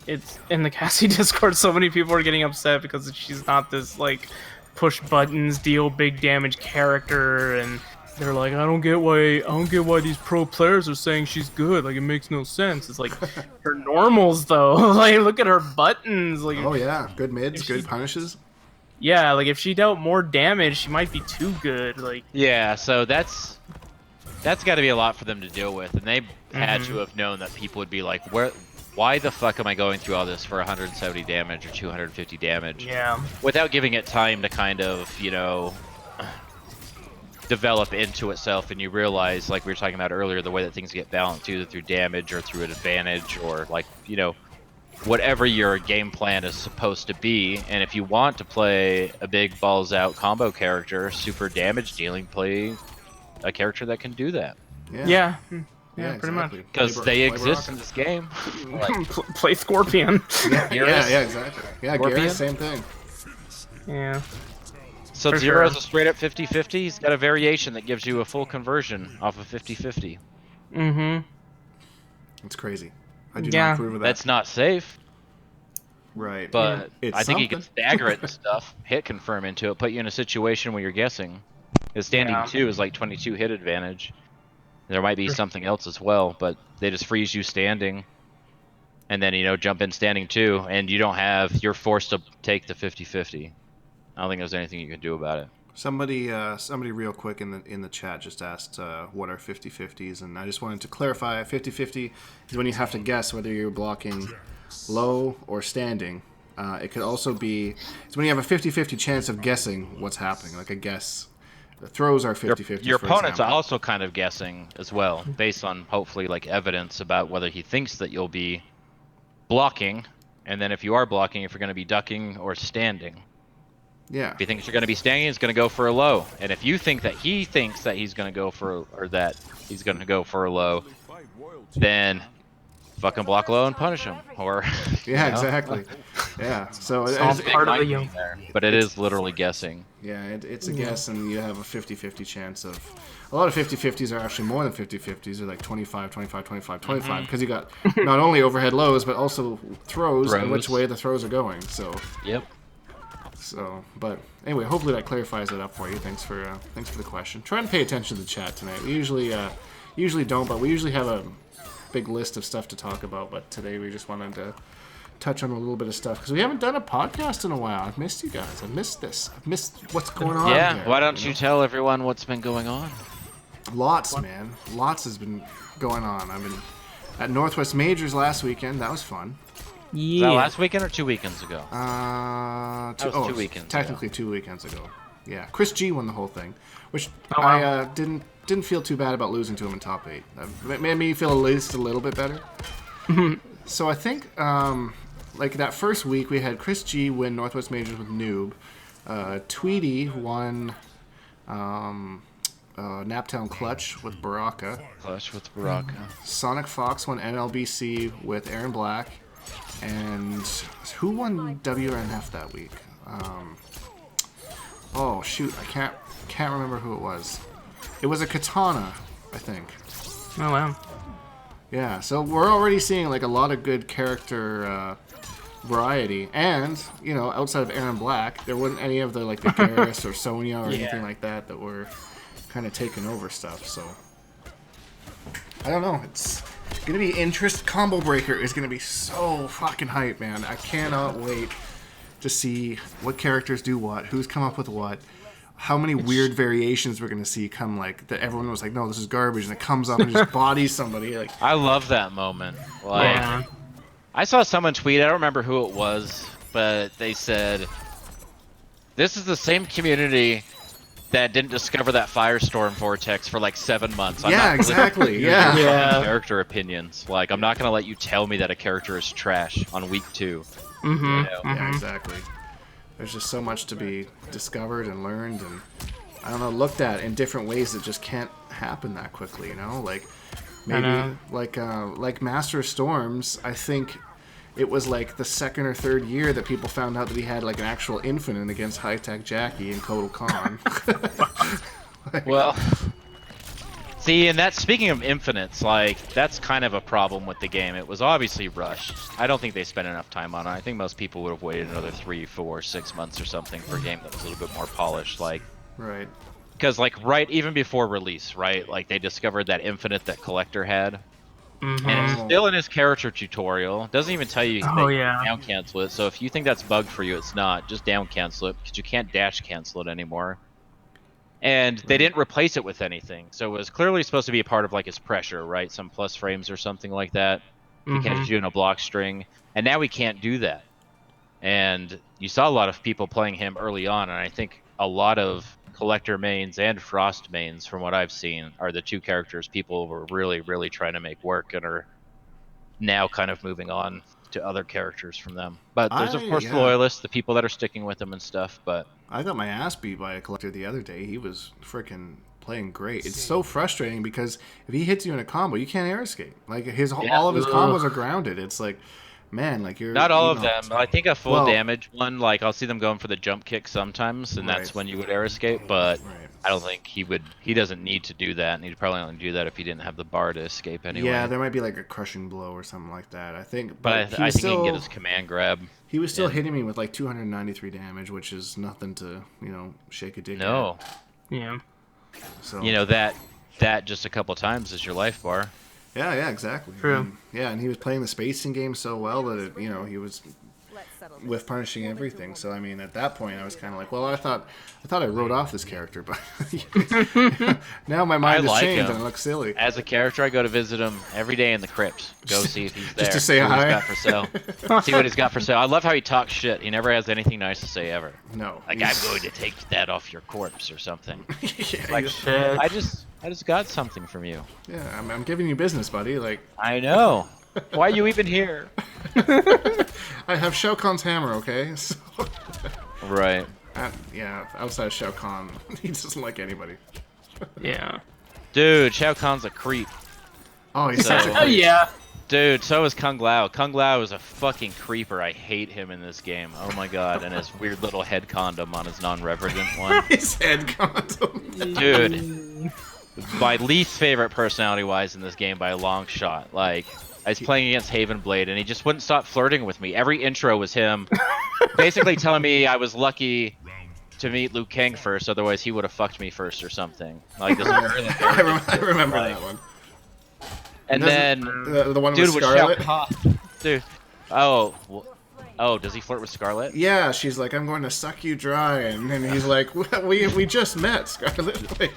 it's in the Cassie Discord, so many people are getting upset because she's not this, like, push buttons, deal big damage character, and they're like, I don't get why these pro players are saying she's good. Like, it makes no sense. It's like her normals though. Like, look at her buttons. Like, oh yeah, good mids, good punishes. Yeah, like if she dealt more damage, she might be too good. Like, yeah, so that's got to be a lot for them to deal with, and they had to have known that people would be like, why the fuck am I going through all this for 170 damage or 250 damage? Yeah. Without giving it time to kind of, you know, develop into itself, and you realize, like we were talking about earlier, the way that things get balanced either through damage or through an advantage, or like, you know, whatever your game plan is supposed to be. And if you want to play a big balls out combo character, super damage dealing, play a character that can do that. Yeah, exactly. pretty much. Because they exist in this game. Like, play Scorpion. Yeah, exactly. Yeah, Garrus, same thing. Yeah. Sub-Zero is a straight up 50-50. He's got a variation that gives you a full conversion off of 50-50. It's crazy. I do not approve of that. That's not safe. Right. But it's I think you something. can stagger it and stuff, hit confirm into it, put you in a situation where you're guessing. Because standing 2 is like 22 hit advantage. There might be something else as well, but they just freeze you standing. And then, you know, jump in standing 2, and you're forced to take the 50-50. I don't think there's anything you can do about it. Somebody real quick in the chat just asked what are 50-50s, and I just wanted to clarify. 50-50 is when you have to guess whether you're blocking low or standing. It could also be it's when you have a 50-50 chance of guessing what's happening, like a guess. The throws are 50-50. Your opponent's also kind of guessing as well, based on hopefully like evidence about whether he thinks that you'll be blocking, and then if you are blocking, if you're going to be ducking or standing. Yeah. If he thinks you're going to be standing, he's going to go for a low. And if you think that he thinks that he's going to go for a low, then fucking block low and punish him. Or yeah, exactly. Yeah. So it's all part of the game. But it is literally guessing. Yeah, it's a guess, and you have a 50-50 chance of... A lot of 50-50s are actually more than 50-50s. They're like 25, 25, 25, 25. Because you got not only overhead lows, but also throws and which way the throws are going. So... Yep. So, but anyway, hopefully that clarifies it up for you. Thanks for the question. Try and pay attention to the chat tonight. We usually don't, but we usually have a big list of stuff to talk about. But today we just wanted to touch on a little bit of stuff because we haven't done a podcast in a while. I've missed you guys. I've missed this. I've missed what's going on. Yeah. Here, why don't you tell everyone what's been going on? Lots, man. Lots has been going on. at Northwest Majors last weekend. That was fun. Was Yeah. that last weekend or 2 weekends ago? That was 2 weekends technically 2 weekends ago. Yeah, Chris G won the whole thing, which Oh, wow. I didn't feel too bad about losing to him in top 8. That made me feel at least a little bit better. So I think like that first week we had Chris G win Northwest Majors with Noob. Tweety won Naptown Clutch with Baraka. Clutch with Baraka. Sonic Fox won NLBC with Aaron Black. And who won WNF that week? Oh shoot, I can't remember who it was. It was a Kitana, I think. Oh wow. Yeah, so we're already seeing like a lot of good character variety, and you know, outside of Aaron Black, there wasn't any of the like the Garrus or Sonia or anything like that that were kind of taking over stuff. So I don't know. It's gonna be interest. Combo Breaker is gonna be so fucking hype, man. I cannot wait to see what characters do what, who's come up with what, how many weird variations we're gonna see come. Like that, everyone was like, "No, this is garbage," and it comes up and just bodies somebody. Like, I love that moment. Like, Yeah. I saw someone tweet, I don't remember who it was, but they said, this is the same community that didn't discover that Firestorm Vortex for like 7 months. I'm yeah, not exactly. your Yeah. fucking Yeah. character opinions. Like, I'm not going to let you tell me that a character is trash on week 2. Mm-hmm. Yeah, exactly. There's just so much to be discovered and learned, and I don't know, looked at in different ways that just can't happen that quickly. You know, like maybe like Master of Storms. I think it was like the second or third year that people found out that he had like an actual infinite against High Tech Jackie and Kotal Kahn. Well, see, and that's speaking of infinites, like that's kind of a problem with the game. It was obviously rushed. I don't think they spent enough time on it. I think most people would have waited another 3, 4, 6 months or something for a game that was a little bit more polished. Like, Right. because like right even before release, right? Like they discovered that infinite that Collector had, Mm-hmm. and it's still in his character tutorial. Doesn't even tell you Oh, that you yeah. can down cancel it. So if you think that's bugged for you, it's not. Just down cancel it because you can't dash cancel it anymore. And they didn't replace it with anything, so it was clearly supposed to be a part of like his pressure, right? Some plus frames or something like that. You can't do in a block string, and now we can't do that. And you saw a lot of people playing him early on, and I think a lot of Collector mains and Frost mains, from what I've seen, are the two characters people were really, really trying to make work and are now kind of moving on to other characters from them. But there's, of course, the loyalists, the people that are sticking with them and stuff, but... I got my ass beat by a Collector the other day. He was freaking playing great. It's so frustrating because if he hits you in a combo, you can't air escape. Like all of his combos are grounded. It's like, man, like you're not all you of know, them. I think a full damage one, like I'll see them going for the jump kick sometimes, and that's Right. when you would air escape. But Right. I don't think he would. He doesn't need to do that, and he'd probably only do that if he didn't have the bar to escape anyway. Yeah, there might be like a crushing blow or something like that. I think, but I think he can get his command grab. He was still hitting me with like 293 damage, which is nothing to shake a dick. No, Yeah. At. So that just a couple times is your life bar. yeah, exactly. True. And he was playing the spacing game so well that he was with punishing everything. So I mean, at that point, I was kind of like, well, I thought I wrote off this character, but now my mind has like changed him. and it looks silly. As a character, I go to visit him every day in the Krypt. Go see if he's there. Just to say see what hi? he's got for sale. See what he's got for sale. I love how he talks shit. He never has anything nice to say ever. No, Like, I'm going to take that off your corpse or something. yeah, Like, Shit. I just got something from you. yeah, I'm giving you business, buddy. Like, I know. Why are you even here? I have Shao Kahn's hammer, okay? So, Right. yeah, outside of Shao Kahn, he doesn't like anybody. Yeah. Dude, Shao Kahn's a creep. Oh, he's So- such a Oh yeah. Dude, so is Kung Lao. Kung Lao is a fucking creeper. I hate him in this game. Oh my god. And his weird little head condom on his non-reverent one. his head condom. Dude. My least favorite personality-wise in this game by a long shot. Like, I was playing against Haven Blade, and he just wouldn't stop flirting with me. Every intro was him basically telling me I was lucky to meet Liu Kang first, otherwise he would have fucked me first or something. Like this. I remember that one. And then, The one dude, with with Shao Scarlet. Kahn, dude. Oh, well, Oh, does he flirt with Scarlet? Yeah, she's like, I'm going to suck you dry, and then he's like, we just met, Scarlet. Like,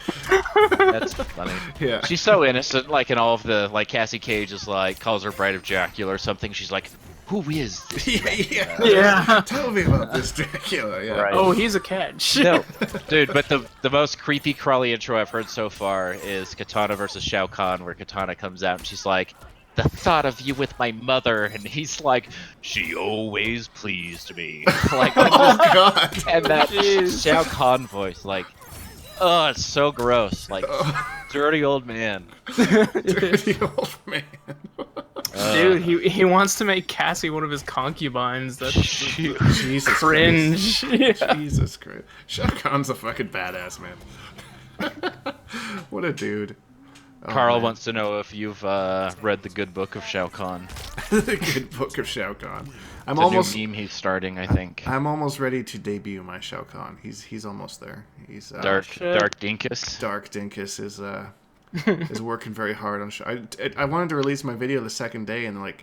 That's funny. yeah. She's so innocent, like in all of the, like Cassie Cage is like, calls her Bride of Dracula or something. She's like, who is this? Yeah. Tell me about this Dracula. Yeah. Right. Oh, he's a catch. No, dude, but the most creepy crawly intro I've heard so far is Kitana versus Shao Kahn, where Kitana comes out and she's like, the thought of you with my mother, and he's like, she always pleased me. Like, Oh God. and that Shao Kahn voice, like, oh, it's so gross. Like, dirty old man. Dirty old man. Dude, he wants to make Cassie one of his concubines. That's Jesus cringe. Yeah. Jesus Christ. Shao Kahn's a fucking badass, man. What a dude. Oh, Carl man. wants to know if you've read the good book of Shao Kahn. The good book of Shao Kahn. I'm It's almost a new meme he's starting, I think. I'm almost ready to debut my Shao Kahn. He's almost there. He's Dark Dinkus. Dark Dinkus is working very hard on. I wanted to release my video the second day, and like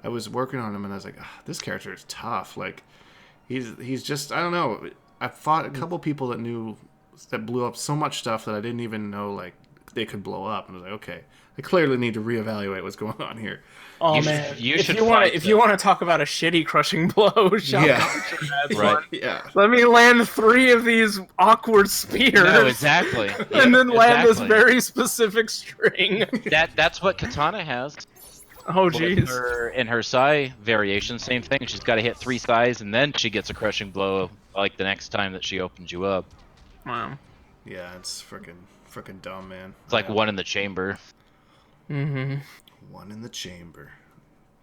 I was working on him, and I was like, this character is tough. Like he's just, I don't know. I fought a couple people that blew up so much stuff that I didn't even know like they could blow up, and I was like, okay, I clearly need to reevaluate what's going on here. Oh You man! should- you if should you want fight to, if you want to talk about a shitty crushing blow, Shao Yeah. Kahn should have Right. one. Yeah. Let me land 3 of these awkward spears, No, exactly. and then land this Exactly. very specific string. That's what Kitana has. Oh With jeez. her, in her Sai variation, same thing. She's got to hit 3 Sais, and then she gets a crushing blow like the next time that she opens you up. Wow. Yeah, it's freaking dumb, man. It's like one in the chamber. Mm-hmm. One in the chamber.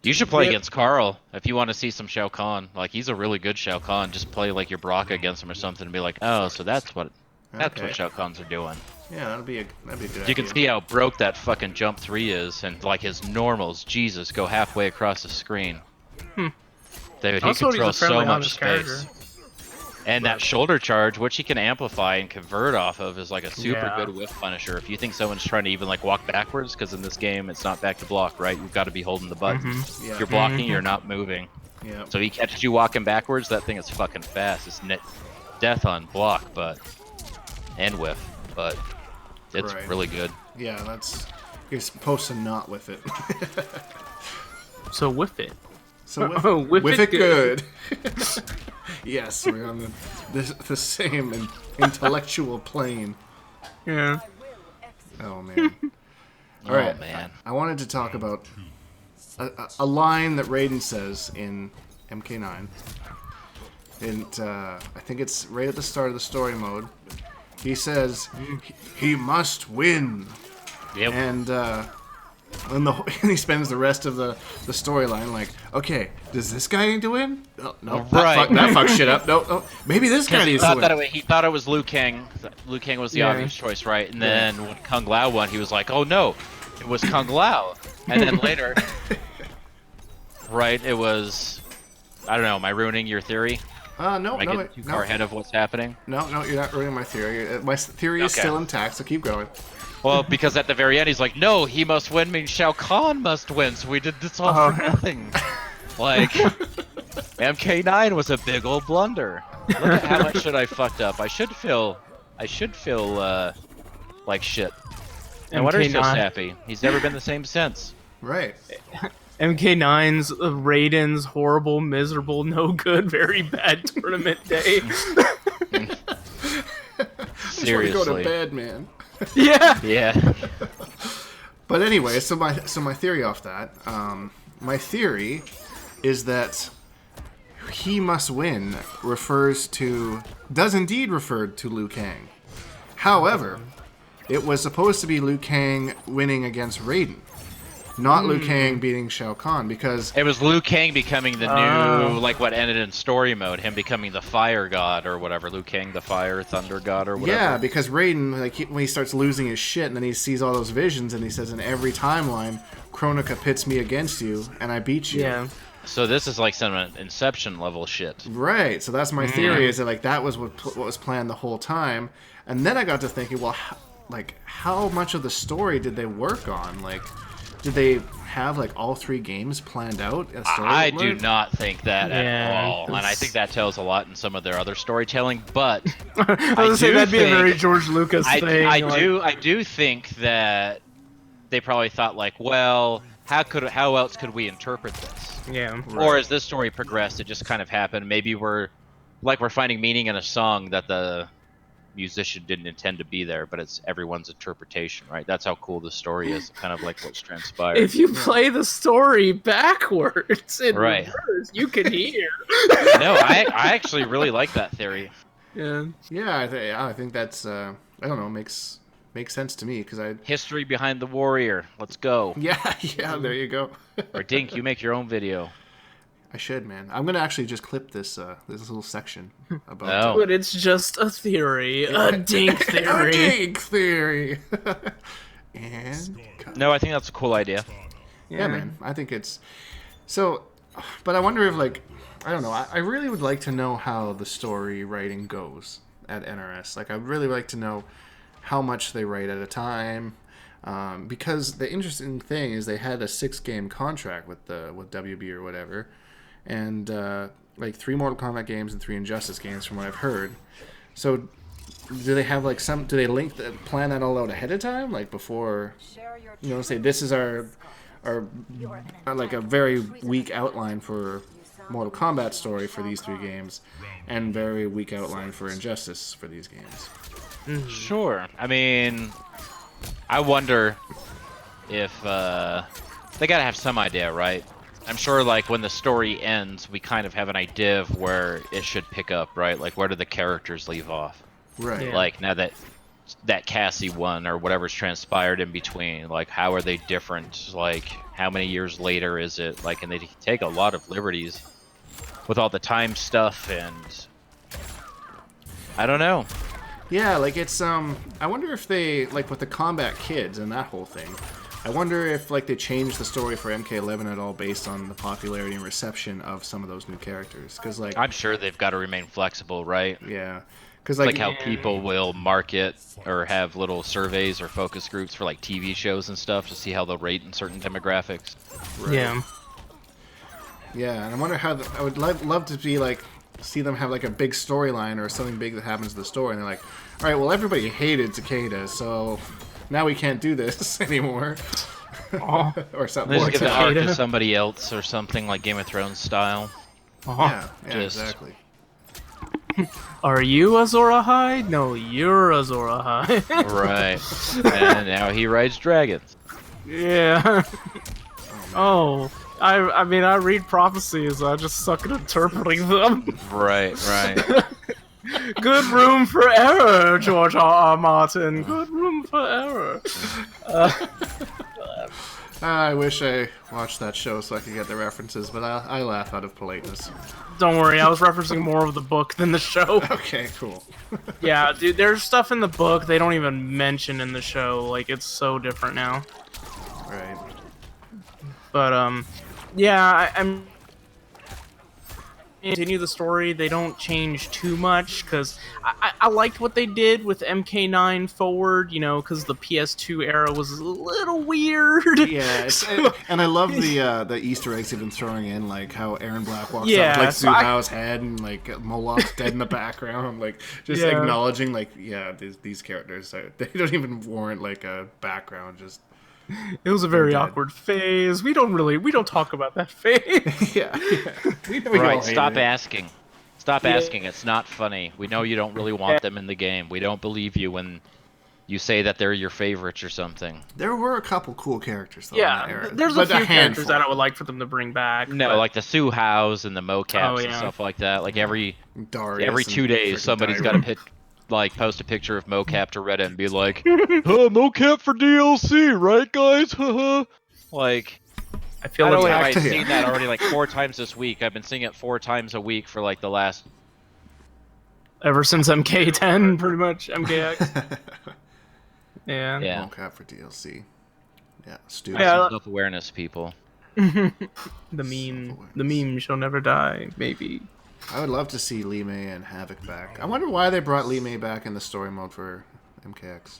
You should play Yep. against Carl if you want to see some Shao Kahn. Like, he's a really good Shao Kahn. Just play like your Baraka against him or something and be like, oh, so that's what Okay. Shao Kahns are doing. Yeah, that'd be a good You can idea. see how broke that fucking jump 3 is, and like his normals, Jesus, go halfway across the screen. Dude, he Also, he's a controls so fairly much honest character. space. And that shoulder charge, which he can amplify and convert off of, is like a super Yeah. good whiff punisher. If you think someone's trying to even like walk backwards, because in this game it's not back to block, right? You've got to be holding the button. Mm-hmm. Yeah. If you're blocking, you're not moving. Yeah. So he catches you walking backwards, that thing is fucking fast. It's death on block, and whiff, but it's Right. really good. Yeah, you're supposed to not whiff it. So whiff it. So Whiff it good. Yes, we're on the same intellectual plane. Yeah. Oh man. All right. Oh man. I wanted to talk about a line that Raiden says in MK9, and I think it's right at the start of the story mode. He says, "He must win," Yep. and and he spends the rest of the storyline like, okay, does this guy need to win? No, Right. that fucks shit up. No, maybe this guy needs to win. He thought it was Liu Kang. Liu Kang was the Yeah. obvious choice, right? And then when Kung Lao won, he was like, "Oh no, it was Kung Lao." And then later, right? It was. I don't know. Am I ruining your theory? No, Am I getting too far ahead of what's happening? No, you're not ruining my theory. My theory is Okay. still intact, so keep going. Well, because at the very end, he's like, "No, he must win. Means Shao Kahn must win. So we did this all for nothing." Like, MK9 was a big old blunder. Look at how much shit I fucked up. I should feel like shit. And what are so MK9. happy? He's never been the same since. Right. MK9's Raiden's horrible, miserable, no good, very bad tournament day. Just want to go to Seriously. bed, man. Yeah. Yeah. But anyway, so my theory off that, my theory is that he must win does indeed refer to Liu Kang. However, it was supposed to be Liu Kang winning against Raiden, not Liu Kang beating Shao Kahn, because It was Liu Kang becoming the new, like what ended in story mode, him becoming the fire god or whatever. Liu Kang, the fire thunder god or whatever. yeah, because Raiden, like when he starts losing his shit, and then he sees all those visions, and he says, in every timeline, Kronika pits me against you, and I beat you. Yeah. So this is like some Inception level shit. Right. So that's my theory, is that like that was what was planned the whole time, and then I got to thinking, well, how much of the story did they work on? Like, did they have like all 3 games planned out? I do not think that at all, and I it's- think that tells a lot in some of their other storytelling. But I was gonna say that'd be a very George Lucas thing. I do think that they probably thought like, well, how else could we interpret this? Yeah. Or as this story progressed, it just kind of happened. Maybe we're finding meaning in a song that the musician didn't intend to be there, but it's everyone's interpretation, right? That's how cool the story is, kind of like what's transpired. If you play the story backwards in Right. reverse, you can hear. No, I actually really like that theory. Yeah. Yeah, I think that's I don't know, makes sense to me because History behind the warrior. Let's go. yeah, there you go. Or Dink, you make your own video. I should, man. I'm gonna actually just clip this little section about. Oh. But it's just a theory, a dink A theory. dink theory. And No, I think that's a cool idea. yeah, man. I think it's so. But I wonder if like I don't know. I really would like to know how the story writing goes at NRS. Like I'd really like to know how much they write at a time. Because the interesting thing is they had a 6-game contract with WB or whatever, and like 3 Mortal Kombat games and 3 Injustice games from what I've heard. So do they have like do they plan that all out ahead of time, like before, say this is our like a very weak outline for Mortal Kombat story for these 3 games, and very weak outline for Injustice for these games. Sure. I mean, I wonder if they gotta have some idea, right? I'm sure, like, when the story ends, we kind of have an idea of where it should pick up, right? Like, where do the characters leave off? Right. Yeah. Like, now that Cassie won, or whatever's transpired in between, like, how are they different? Like, how many years later is it? Like, and they take a lot of liberties with all the time stuff, and I don't know. Yeah, like it's I wonder if they like with the Combat Kids and that whole thing. I wonder if like they changed the story for MK11 at all based on the popularity and reception of some of those new characters. Because like I'm sure they've got to remain flexible, right? yeah, because Like how people will market or have little surveys or focus groups for like TV shows and stuff to see how they'll rate in certain demographics. right. Yeah. And I wonder how I would love to be like see them have like a big storyline or something big that happens to the story, and they're like, all right, well everybody hated Takeda, so now we can't do this anymore. Oh. Or something They just like give the that. arc Takeda. to somebody else or something like Game of Thrones style. Yeah, Just- exactly. Are you Azor Ahai? No, you're Azor Ahai. Right. And now he rides dragons. Yeah. Oh, I mean, I read prophecies. I just suck at interpreting them. Right, right. Good room for error, George R. Martin. Good room for error. I wish I watched that show so I could get the references, but I laugh out of politeness. Don't worry, I was referencing more of the book than the show. Okay, cool. Yeah, dude, there's stuff in the book they don't even mention in the show. Like, it's so different now. Right. But, yeah, I'm continue the story. They don't change too much because I liked what they did with MK9 forward, because the PS2 era was a little weird. Yeah, and I love the Easter eggs they've been throwing in, like how Aaron Black walks Yeah, up with like so Zuhao's head and like Moloch's dead in the background, like just Yeah. acknowledging like these characters they don't even warrant like a background. Just It was a very dead. awkward phase. We don't talk about that phase. yeah. We all Right, hated stop it. asking. Stop Yeah. asking. It's not funny. We know you don't really want them in the game. We don't believe you when you say that they're your favorites or something. There were a couple cool characters though. in that Yeah, era. there's a But few characters handful. that I would like for them to bring back. No, but- like the Sue Hows and the mocaps Oh, and yeah. stuff like that. Like every Darius 2 and days, frickin' somebody's Dairon. got to post a picture of mocap to Reddit and be like, "Oh, mocap for DLC, right, guys?" Like, I feel not like only have I Yeah. seen that already like 4 times this week, I've been seeing it 4 times a week for like the last. ever since MK10, pretty much MKX. Yeah. Yeah. Mocap for DLC. Yeah, stupid. Yeah. Self-awareness, people. The meme shall never die. Maybe. I would love to see Lee May and Havoc back. I wonder why they brought Lee May back in the story mode for MKX.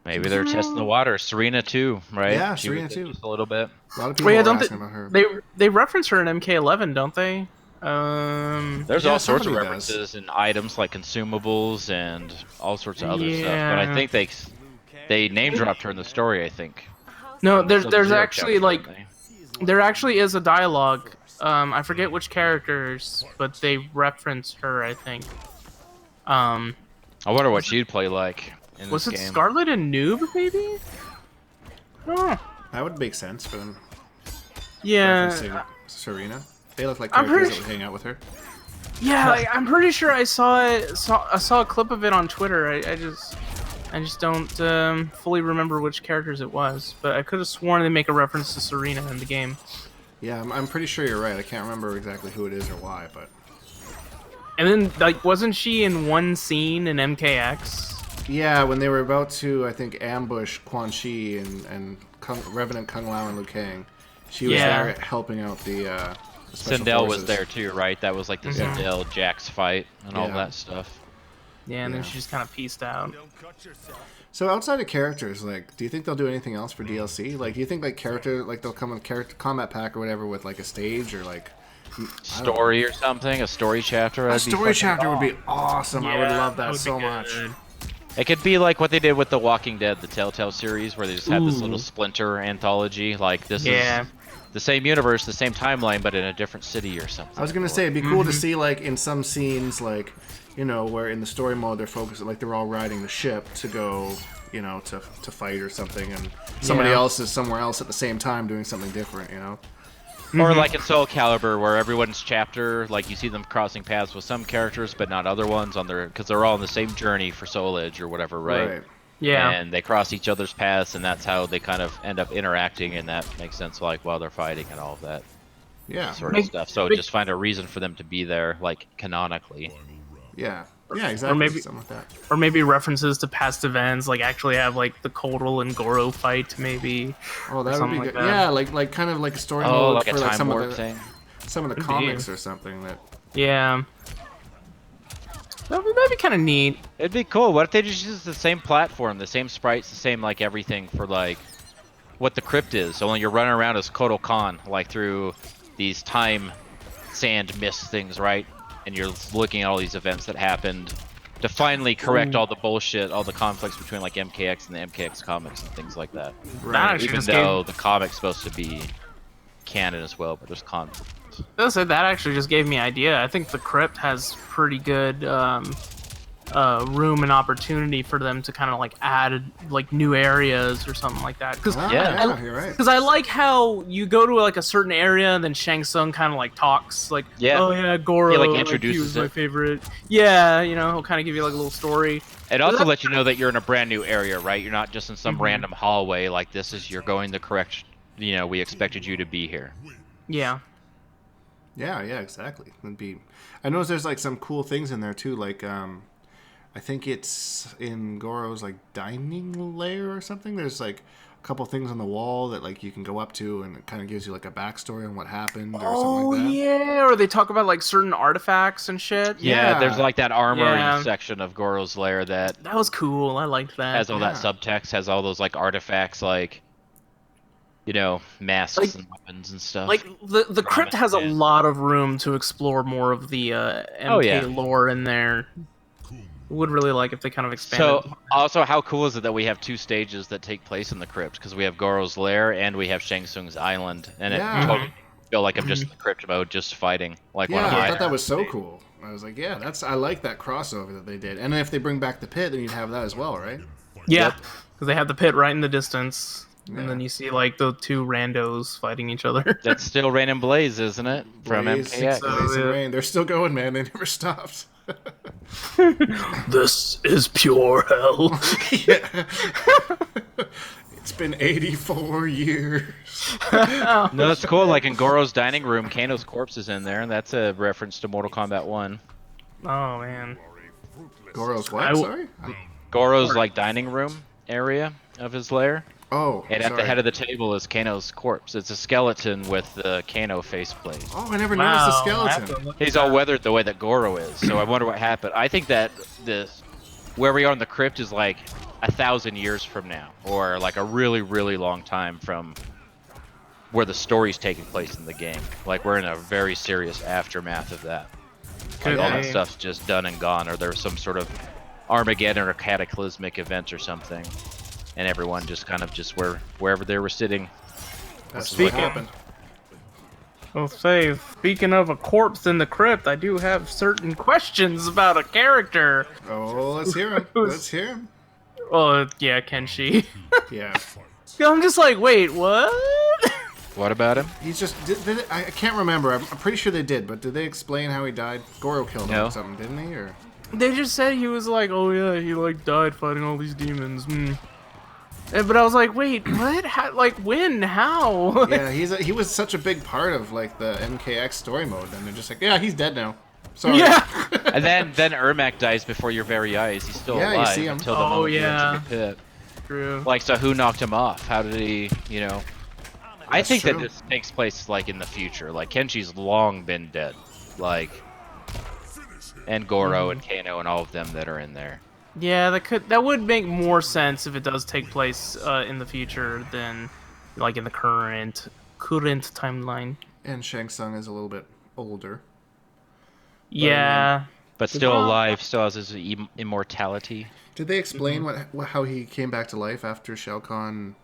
Maybe they're testing the water. Serena too, right? Yeah, She Serena was in too. just a little bit. A lot of people Well, yeah, are don't asking about her. they reference her in MK11, don't they? There's Yeah, all sorts of somebody does. references in items like consumables and all sorts of other stuff. But I Yeah. think they name dropped her in the story. I think. No, there's Sub-Zero actually chapter, like didn't there actually is a dialogue. I forget which characters, but they reference her. I think. I wonder what she'd play like in Was this it game. Scarlet and Noob, maybe? Oh, That would make sense for them. yeah. Referencing Serena. They look like I'm characters pretty that would hang out with her. Yeah, like, I'm pretty sure I saw it. I saw a clip of it on Twitter. I just don't fully remember which characters it was, but I could have sworn they make a reference to Serena in the game. Yeah, I'm pretty sure you're right. I can't remember exactly who it is or why, but And then, like, wasn't she in one scene in MKX? yeah, when they were about to, I think, ambush Quan Chi and Revenant Kung Lao and Liu Kang, she was Yeah. there helping out the special Sindel was forces. there too, right? That was like the Sindel Jax fight and all Yeah. that stuff. Yeah, and then Yeah. she just kind of pieced out. So outside of characters, like, do you think they'll do anything else for DLC? Like, do you think like they'll come with character combat pack or whatever with like a stage or like Story or something, a story chapter. a story chapter would be awesome. I would love that would be so good. much. It could be like what they did with The Walking Dead, the Telltale series, where they just have this little splinter anthology. Like this is the same universe, the same timeline, but in a different city or something. I was gonna say it'd be cool to see like in some scenes like, you know, where in the story mode they're focused like they're all riding the ship to go, you know, to fight or something, and somebody Yeah. else is somewhere else at the same time doing something different, you know. Or like in Soul Calibur, where everyone's chapter, like you see them crossing paths with some characters, but not other ones on their, because they're all on the same journey for Soul Edge or whatever, right? Yeah. And they cross each other's paths, and that's how they kind of end up interacting, and that makes sense, like while they're fighting and all of that Yeah. sort of stuff. So just find a reason for them to be there, like canonically. Yeah. Yeah. Exactly. maybe- something like that. Or maybe references to past events, like actually have like the Kotal and Goro fight, maybe. Oh, that would be something good. like that. Yeah, like kind of like a story Oh, mode like a for like time some warp of the thing. Indeed. comics or something that. Yeah. That'd be kind of neat. It'd be cool. What if they just use the same platform, the same sprites, the same like everything for like what the Krypt is? Only you're running around as Kotal Kahn, like through these time sand mist things, right? And you're looking at all these events that happened to finally correct all the bullshit, all the conflicts between like MKX and the MKX comics and things like that. That actually Even just though the comic's supposed to be canon as well, but there's conflict. That actually just gave me an idea. I think the Krypt has pretty good room and opportunity for them to kind of like add like new areas or something like that. Because Yeah. You're right. I like how you go to like a certain area and then Shang Tsung kind of like talks like, Yeah. oh yeah, Goro, He, like, he introduces was my it. favorite. Yeah, you know, he'll kind of give you like a little story. It also lets you know that you're in a brand new area, right? You're not just in some random hallway. Like you're going the correct. You know, we expected you to be here. Yeah. Yeah, exactly. It'd be. I noticed there's like some cool things in there too. Like, I think it's in Goro's like dining lair or something. There's like a couple things on the wall that like you can go up to, and it kind of gives you like a backstory on what happened or something like that. yeah, or they talk about like certain artifacts and shit. Yeah, there's Yeah. like that armory Yeah. section of Goro's lair that That was cool. I liked that. has all that Yeah. subtext, has all those like artifacts, like you know, masks Like- and weapons and stuff. Like the Krypt has a Yeah. lot of room to explore more of the MK Oh, yeah. lore in there. Would really like if they kind of expanded. So, also, how cool is it that we have two stages that take place in the Krypt? Because we have Goro's lair and we have Shang Tsung's island, and Yeah. it totally feel like I'm just in the Krypt mode, just fighing like one Yeah, of I my. thought that was so cool. I was like, yeah, I like that crossover that they did. And if they bring back the pit, then you'd have that as well, right? Yeah, because they have the pit right in the distance, Yeah. and then you see like the two randos fighting each other. That's still Rain and Blaze, isn't it? From Blaze, MKX. Blaze and yeah. Rain. They're still going, man. They never stopped. This is pure hell. Yeah. It's been 84 years. No, that's cool. Like in Goro's dining room, Kano's corpse is in there, and that's a reference to Mortal Kombat 1. Oh man. Goro's I what? w- Sorry? Goro's like dining room area of his lair, Oh, and at the sorry. head of the table is Kano's corpse. It's a skeleton with the Kano faceplate. Oh, I never Wow, noticed the I have to skeleton. look at He's all that. weathered the way that Goro is, so I wonder what happened. I think that where we are in the Krypt is like 1,000 years from now, or like a really, really long time from where the story's taking place in the game. Like we're in a very serious aftermath of that. Like all that stuff's just done and gone, or there's some sort of Armageddon or cataclysmic event or something, and everyone just kind of just wherever they were sitting. That's what happened. Well, say, speaking of a corpse in the crypt, I do have certain questions about a character. Oh, let's hear him. Let's hear him. Well, yeah, Kenshi. Yeah. I'm just like, wait, what? What about him? He's just. I can't remember. I'm pretty sure they did, but did they explain how he died? Goro killed him or something, didn't he? Or They just said he was like, oh yeah, he like died fighting all these demons. But I was like, wait, what? How, like when? How? yeah, he was such a big part of like the MKX story mode, and they're just like, yeah, he's dead now. Sorry. Yeah. And then Ermac dies before your very eyes. He's still alive you see him. until the moment you enter the pit. True. Like, so who knocked him off? How did he, you know? I think true. that this takes place like in the future. Like Kenshi's long been dead. Like, and Goro and Kano and all of them that are in there. Yeah, that would make more sense if it does take place in the future than like in the current timeline. And Shang Tsung is a little bit older. Yeah. But still alive, still has his immortality. Did they explain how he came back to life after Shao Kahn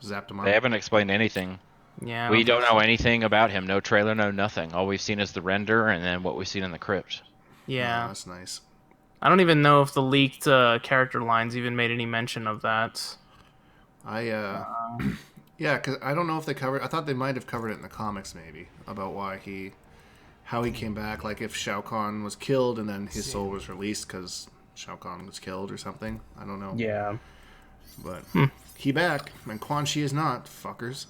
zapped him up? They haven't explained anything. Yeah. We don't know anything about him. No trailer, no nothing. All we've seen is the render and then what we've seen in the crypt. Yeah. Oh, that's nice. I don't even know if the leaked character lines even made any mention of that. Yeah, because I don't know if they covered. I thought they might have covered it in the comics, maybe about how he came back. Like if Shao Kahn was killed and then his soul was released because Shao Kahn was killed or something. I don't know. Yeah. But he back and Quan Chi is not. Fuckers.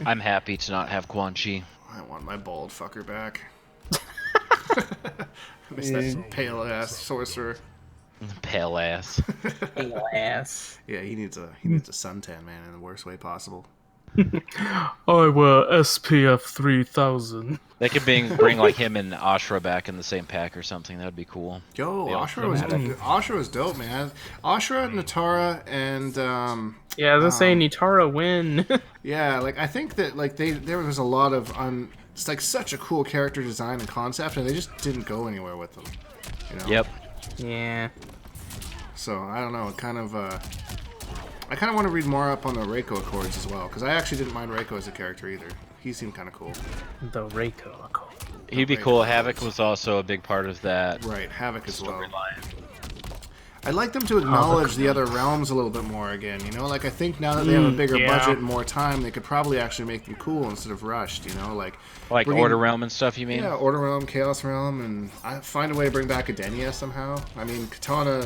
I'm happy to not have Quan Chi. I want my bald fucker back. Miss that pale ass sorcerer. Pale ass. Pale ass. Yeah, he needs a suntan, man, in the worst way possible. I wear SPF 3000. They could bring like him and Ashura back in the same pack or something. That would be cool. Yo, Ashura was dope, man. Ashura, Natara, and yeah, I was gonna say Nitara win. yeah, like I think that like there was a lot of it's like such a cool character design and concept, and they just didn't go anywhere with them. You know? Yep. Yeah. So I don't know. I kind of want to read more up on the Reiko Accords as well, because I actually didn't mind Reiko as a character either. He seemed kind of cool. The Reiko Accord. He'd be cool. Havoc was also a big part of that. Right, Havoc as well. I'd like them to acknowledge the other realms a little bit more again, you know? Like, I think now that they have a bigger budget and more time, they could probably actually make them cool instead of rushed, you know? Like Order Realm and stuff, you mean? Yeah, Order Realm, Chaos Realm, and find a way to bring back Adenia somehow. I mean, Kitana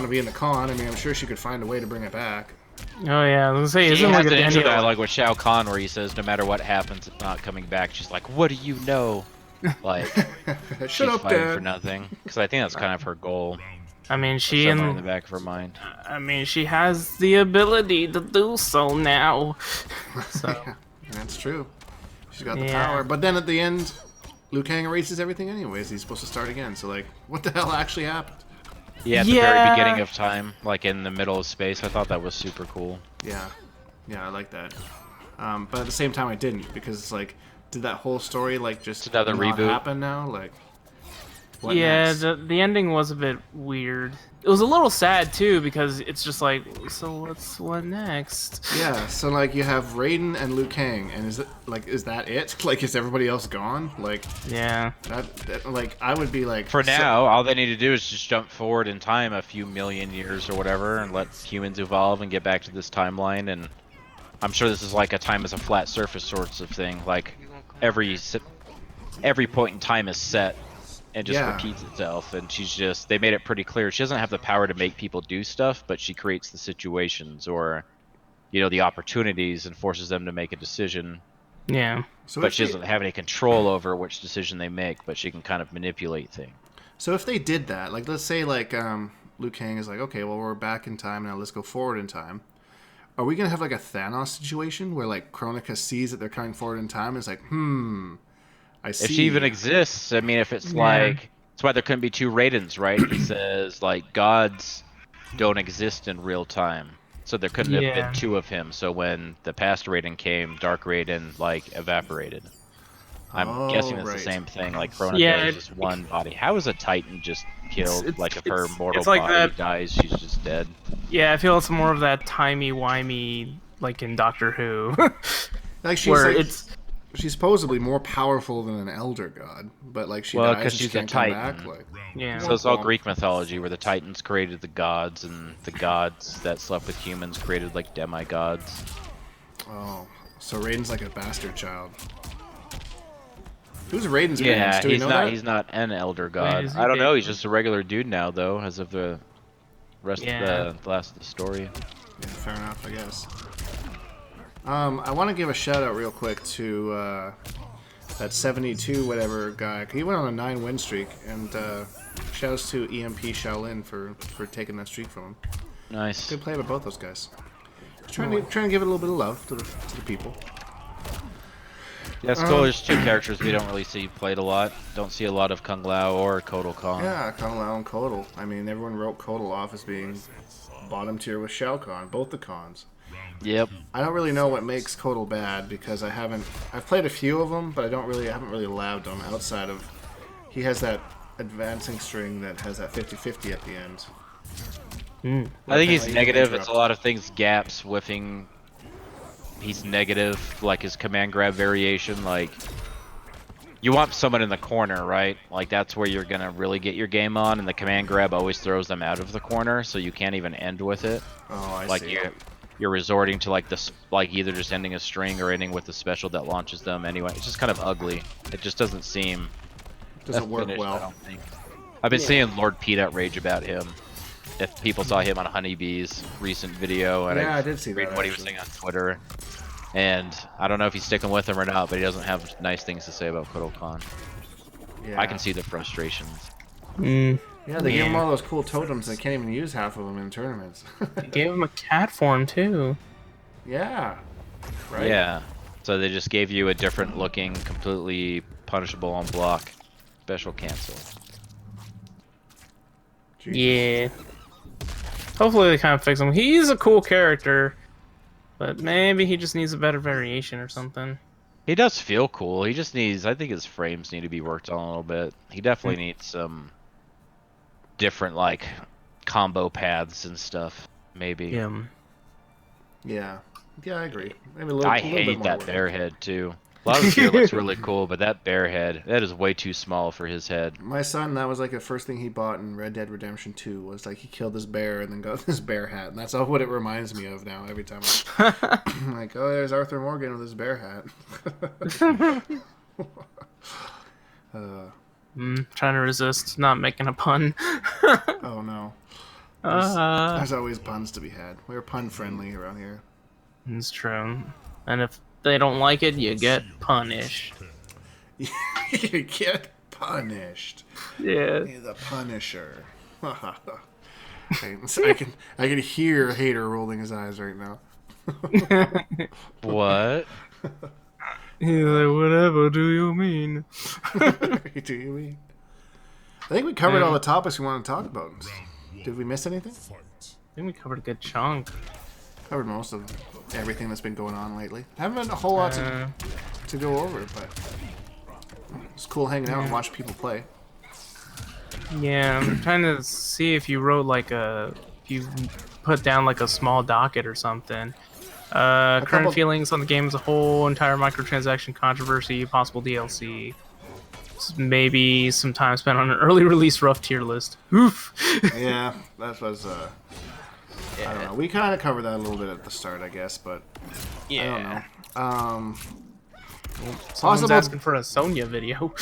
being the Khan, I mean, I'm sure she could find a way to bring it back. Oh yeah, I was gonna say, She isn't has like an intro Adenia dialogue with Shao Kahn where he says, "No matter what happens, it's not coming back." She's like, "What do you know?" Like, Shut she's up, fighting Dad. for nothing. Because I think that's kind of her goal. I mean, Somewhere in the back of her mind. I mean, she has the ability to do so now. So Yeah, that's true. She's got the power. But then at the end, Liu Kang erases everything anyways. He's supposed to start again. So, like, what the hell actually happened? Yeah, at the very beginning of time, like in the middle of space. I thought that was super cool. Yeah. Yeah, I like that. But at the same time, I didn't. Because it's like, did that whole story, like, just another not reboot happen now? Like, what yeah, next? the ending was a bit weird. It was a little sad too because it's just like, so what next? Yeah, so like you have Raiden and Liu Kang, and is that it? Like, is everybody else gone? Like, Yeah. that like I would be like, For now, all they need to do is just jump forward in time a few million years or whatever and let humans evolve and get back to this timeline. And I'm sure this is like a time as a flat surface sorts of thing. Like every point in time is set and just repeats itself. And they made it pretty clear. She doesn't have the power to make people do stuff, but she creates the situations or, the opportunities and forces them to make a decision. Yeah. So But she doesn't have any control over which decision they make, but she can kind of manipulate things. So if they did that, like let's say like Liu Kang is like, okay, well we're back in time now, let's go forward in time. Are we gonna have like a Thanos situation where like Kronika sees that they're coming forward in time and is like, I see. If she even exists, I mean, if it's like That's why there couldn't be two Raidens, right? He says like gods don't exist in real time, so there couldn't have been two of him. So when the past Raiden came, Dark Raiden like evaporated. I'm guessing it's the same thing. Like Chronica is just one body. How is a Titan just killed? Like if her mortal like body dies, she's just dead. Yeah, I feel it's more of that timey-wimey, like in Doctor Who. Like she's supposedly more powerful than an elder god, but like she dies and she she's can't a come Titan. back. Like, yeah. So it's all Greek mythology where the Titans created the gods, and the gods that slept with humans created like demigods. Oh, so Raiden's like a bastard child. Who's Raiden's parents? Yeah, he's not an elder god. I don't know. He's just a regular dude now, though, as of the rest of the last of the story. Yeah, fair enough, I guess. I want to give a shout out real quick to that 72 whatever guy. He went on a 9-win streak, and shouts to EMP Shaolin for taking that streak from him. Nice. Good play by both those guys. Trying to give it a little bit of love to the people. Yeah, it's cool. There's two characters we don't really see played a lot. Don't see a lot of Kung Lao or Kotal Kahn. Yeah, Kung Lao and Kotal. I mean, everyone wrote Kotal off as being bottom tier with Shao Kahn, both the Khans. Yep. I don't really know what makes Kotal bad because I've played a few of them, but I haven't really allowed them outside of he has that advancing string that has that 50-50 at the end. I think he's negative. It's a lot of things, gaps, whiffing. He's negative, like his command grab variation. Like, you want someone in the corner, right? Like, that's where you're gonna really get your game on, and the command grab always throws them out of the corner, so you can't even end with it. Oh, I like see. You're resorting to like this, like either just ending a string or ending with the special that launches them. Anyway, it's just kind of ugly. It just doesn't seem. Doesn't work well. I don't think. I've been seeing Lord Peanut rage about him. If people saw him on Honeybee's recent video, and I did see that. What he was saying on Twitter, and I don't know if he's sticking with him or not, but he doesn't have nice things to say about Kotal Kahn. Yeah. I can see the frustrations. Yeah, they gave him all those cool totems. They can't even use half of them in tournaments. They gave him a cat form too. Yeah. Right. Yeah. So they just gave you a different looking, completely punishable on block special cancel. Jeez. Yeah. Hopefully they kind of fix him. He's a cool character, but maybe he just needs a better variation or something. He does feel cool. He just needs, I think his frames need to be worked on a little bit. He definitely needs some different, like, combo paths and stuff, maybe. Yeah. Yeah, I agree. Maybe I hate that bear head, too. A lot of his gear looks really cool, but that bear head, that is way too small for his head. My son, that was like the first thing he bought in Red Dead Redemption 2 was like he killed this bear and then got this bear hat, and that's all what it reminds me of now every time. I'm like, oh, there's Arthur Morgan with his bear hat. Trying to resist not making a pun. Oh no. There's always puns to be had. We're pun friendly around here. It's true. And if they don't like it, you get punished. You get punished. Yeah. He's a punisher. I can hear Hater rolling his eyes right now. What? He's like, whatever do you mean? Do you mean? I think we covered all the topics we want to talk about. Did we miss anything? I think we covered a good chunk. Covered most of everything that's been going on lately. Haven't been a whole lot to go over, but it's cool hanging out and watching people play. Yeah, I'm trying to see if you wrote like if you put down like a small docket or something. Current feelings on the game as a whole, entire microtransaction controversy, possible DLC. Maybe some time spent on an early release rough tier list. Oof. Yeah, that was I don't know. We kind of covered that a little bit at the start, I guess, but yeah. I don't know. Someone's asking for a Sonia video.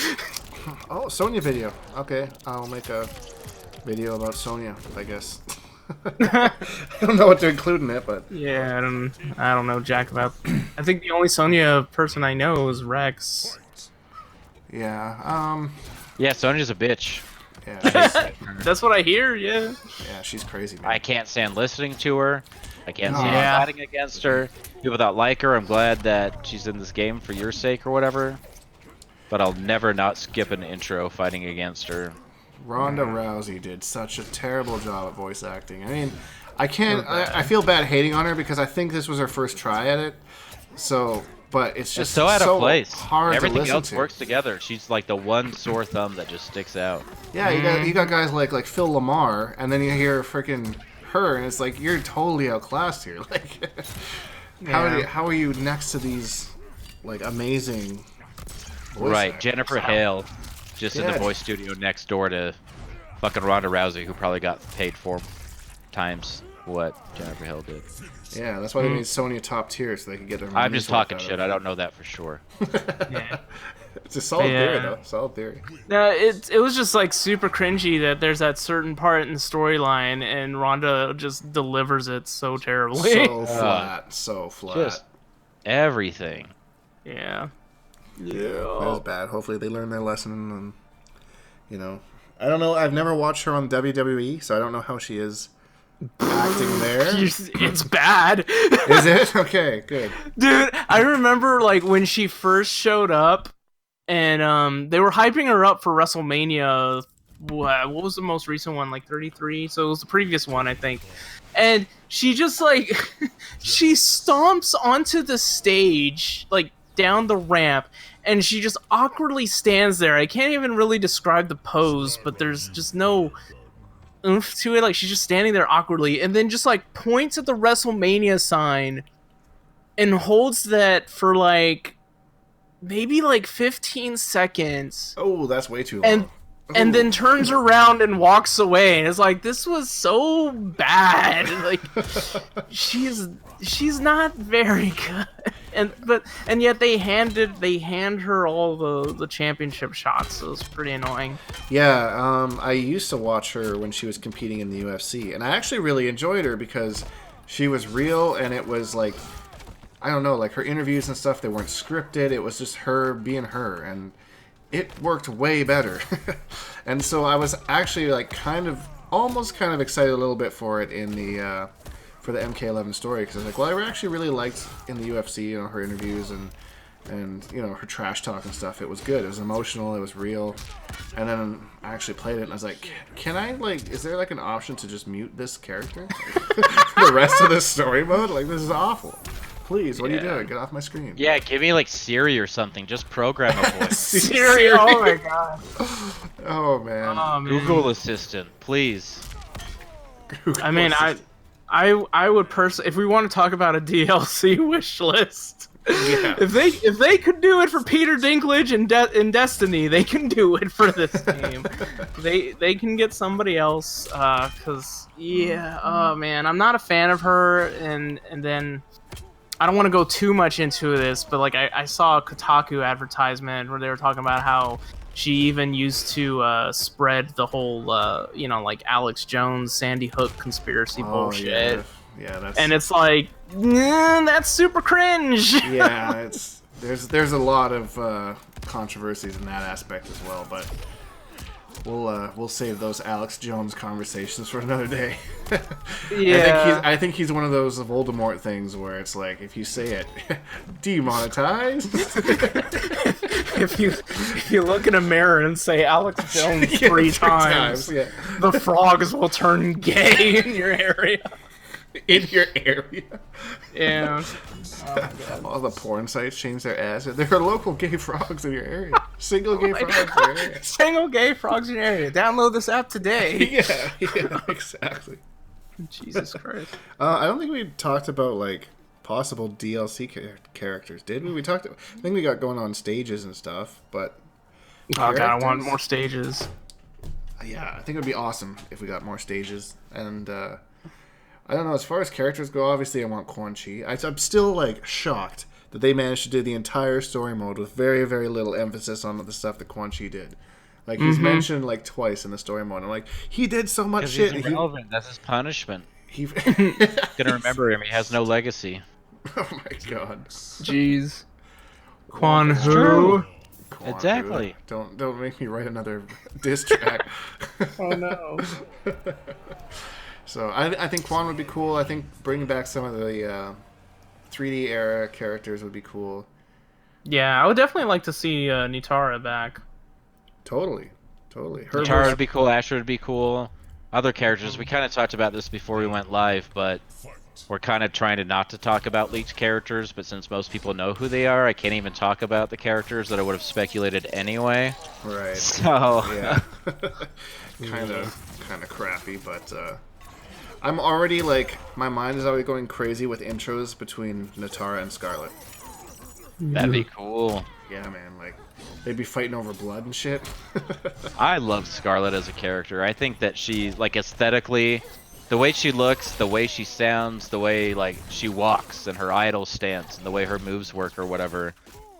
Oh, Sonia video. Okay, I'll make a video about Sonia, I guess. I don't know what to include in it, but yeah, I don't know jack about. I think the only Sonia person I know is Rex. Yeah. Yeah, Sonia's a bitch. Yeah. That's what I hear. Yeah. Yeah, she's crazy, man. I can't stand listening to her. I can't stand fighting against her. People that like her, I'm glad that she's in this game for your sake or whatever. But I'll never not skip an intro fighting against her. Ronda Rousey did such a terrible job at voice acting. I mean, I feel bad hating on her because I think this was her first try at it. So, but it's just so out of place. Hard Everything to listen else to. works together. She's like the one sore thumb that just sticks out. Yeah, you got guys like Phil Lamar, and then you hear freaking her, and it's like you're totally outclassed here. Like, how are you next to these like amazing voice actors? Jennifer Hale, just in the voice studio next door to fucking Ronda Rousey, who probably got paid 4 times what Jennifer Hale did. Yeah, that's why they made Sonya top tier so they could get their. I'm just talking shit. I don't know that for sure. Yeah. It's a solid theory, though. Solid theory. No, it was just like super cringy that there's that certain part in the storyline and Ronda just delivers it so terribly. So flat. Just everything. Yeah. That was bad. Hopefully they learn their lesson and, you know. I don't know. I've never watched her on WWE, so I don't know how she is acting there. It's bad. Is it? Okay, good. Dude, I remember like when she first showed up and they were hyping her up for WrestleMania. What was the most recent one? Like 33? So it was the previous one, I think. And she just like she stomps onto the stage, like down the ramp, and she just awkwardly stands there. I can't even really describe the pose, but there's just no oomph to it. Like, she's just standing there awkwardly, and then just, like, points at the WrestleMania sign and holds that for, like, maybe, like, 15 seconds. Oh, that's way too long. And then turns around and walks away, and it's like, this was so bad. Like, she's not very good. And yet they hand her all the championship shots, so it's pretty annoying. Yeah, I used to watch her when she was competing in the UFC, and I actually really enjoyed her because she was real, and it was like, I don't know, like her interviews and stuff, they weren't scripted. It was just her being her, and it worked way better. And so I was actually like almost kind of excited a little bit for it in the for the MK11 story, because I was like, well, I actually really liked in the UFC, you know, her interviews and you know, her trash talk and stuff. It was good. It was emotional. It was real. And then I actually played it, and I was like, can I, like, is there like an option to just mute this character for the rest of this story mode? Like, this is awful. Please, what are you doing? Get off my screen. Yeah, give me like Siri or something. Just program a voice. Siri, oh my god. Oh man. Google Assistant, please. I mean, I would personally, if we want to talk about a DLC wish list, if they could do it for Peter Dinklage in Destiny, they can do it for this game. they can get somebody else, because oh man, I'm not a fan of her, and then I don't want to go too much into this, but like I saw a Kotaku advertisement where they were talking about how she even used to spread the whole, you know, like Alex Jones, Sandy Hook conspiracy bullshit. Yeah, that's... And it's like, that's super cringe. Yeah, there's a lot of controversies in that aspect as well, but we'll save those Alex Jones conversations for another day. Yeah, I think he's one of those Voldemort things where it's like, if you say it, demonetized. if you look in a mirror and say Alex Jones three times, the frogs will turn gay in your area. In your area. Yeah. All the porn sites change their ads. There are local gay frogs in your area. Single gay frogs in your area. Single gay frogs in your area. Download this app today. Yeah, exactly. Jesus Christ. I don't think we talked about like possible DLC characters, did we? I think we got going on stages and stuff, but oh god, I want more stages. Yeah, I think it would be awesome if we got more stages. And I don't know, as far as characters go, obviously I want Quan Chi. I'm still like shocked that they managed to do the entire story mode with very, very little emphasis on the stuff that Quan Chi did. Like, he's mentioned like twice in the story mode. I'm like, he did so much shit. He's irrelevant. That's his punishment. He's gonna remember him. He has no legacy. Oh my god. Jeez. Quan who? Exactly. Don't make me write another diss track. Oh no. So I think Quan would be cool. I think bringing back some of the 3D era characters would be cool. Yeah, I would definitely like to see Nitara back. Totally. Totally. Katara would be cool. Asher would be cool. Other characters, we kind of talked about this before we went live, but we're kind of trying to not to talk about leaked characters, but since most people know who they are, I can't even talk about the characters that I would have speculated anyway. Right. So yeah. kind of crappy, but I'm already like my mind is already going crazy with intros between Natara and Scarlet. That'd be cool. Yeah, man. Like they'd be fighting over blood and shit. I love Scarlet as a character. I think that she, like, aesthetically, the way she looks, the way she sounds, the way, like, she walks and her idle stance and the way her moves work or whatever,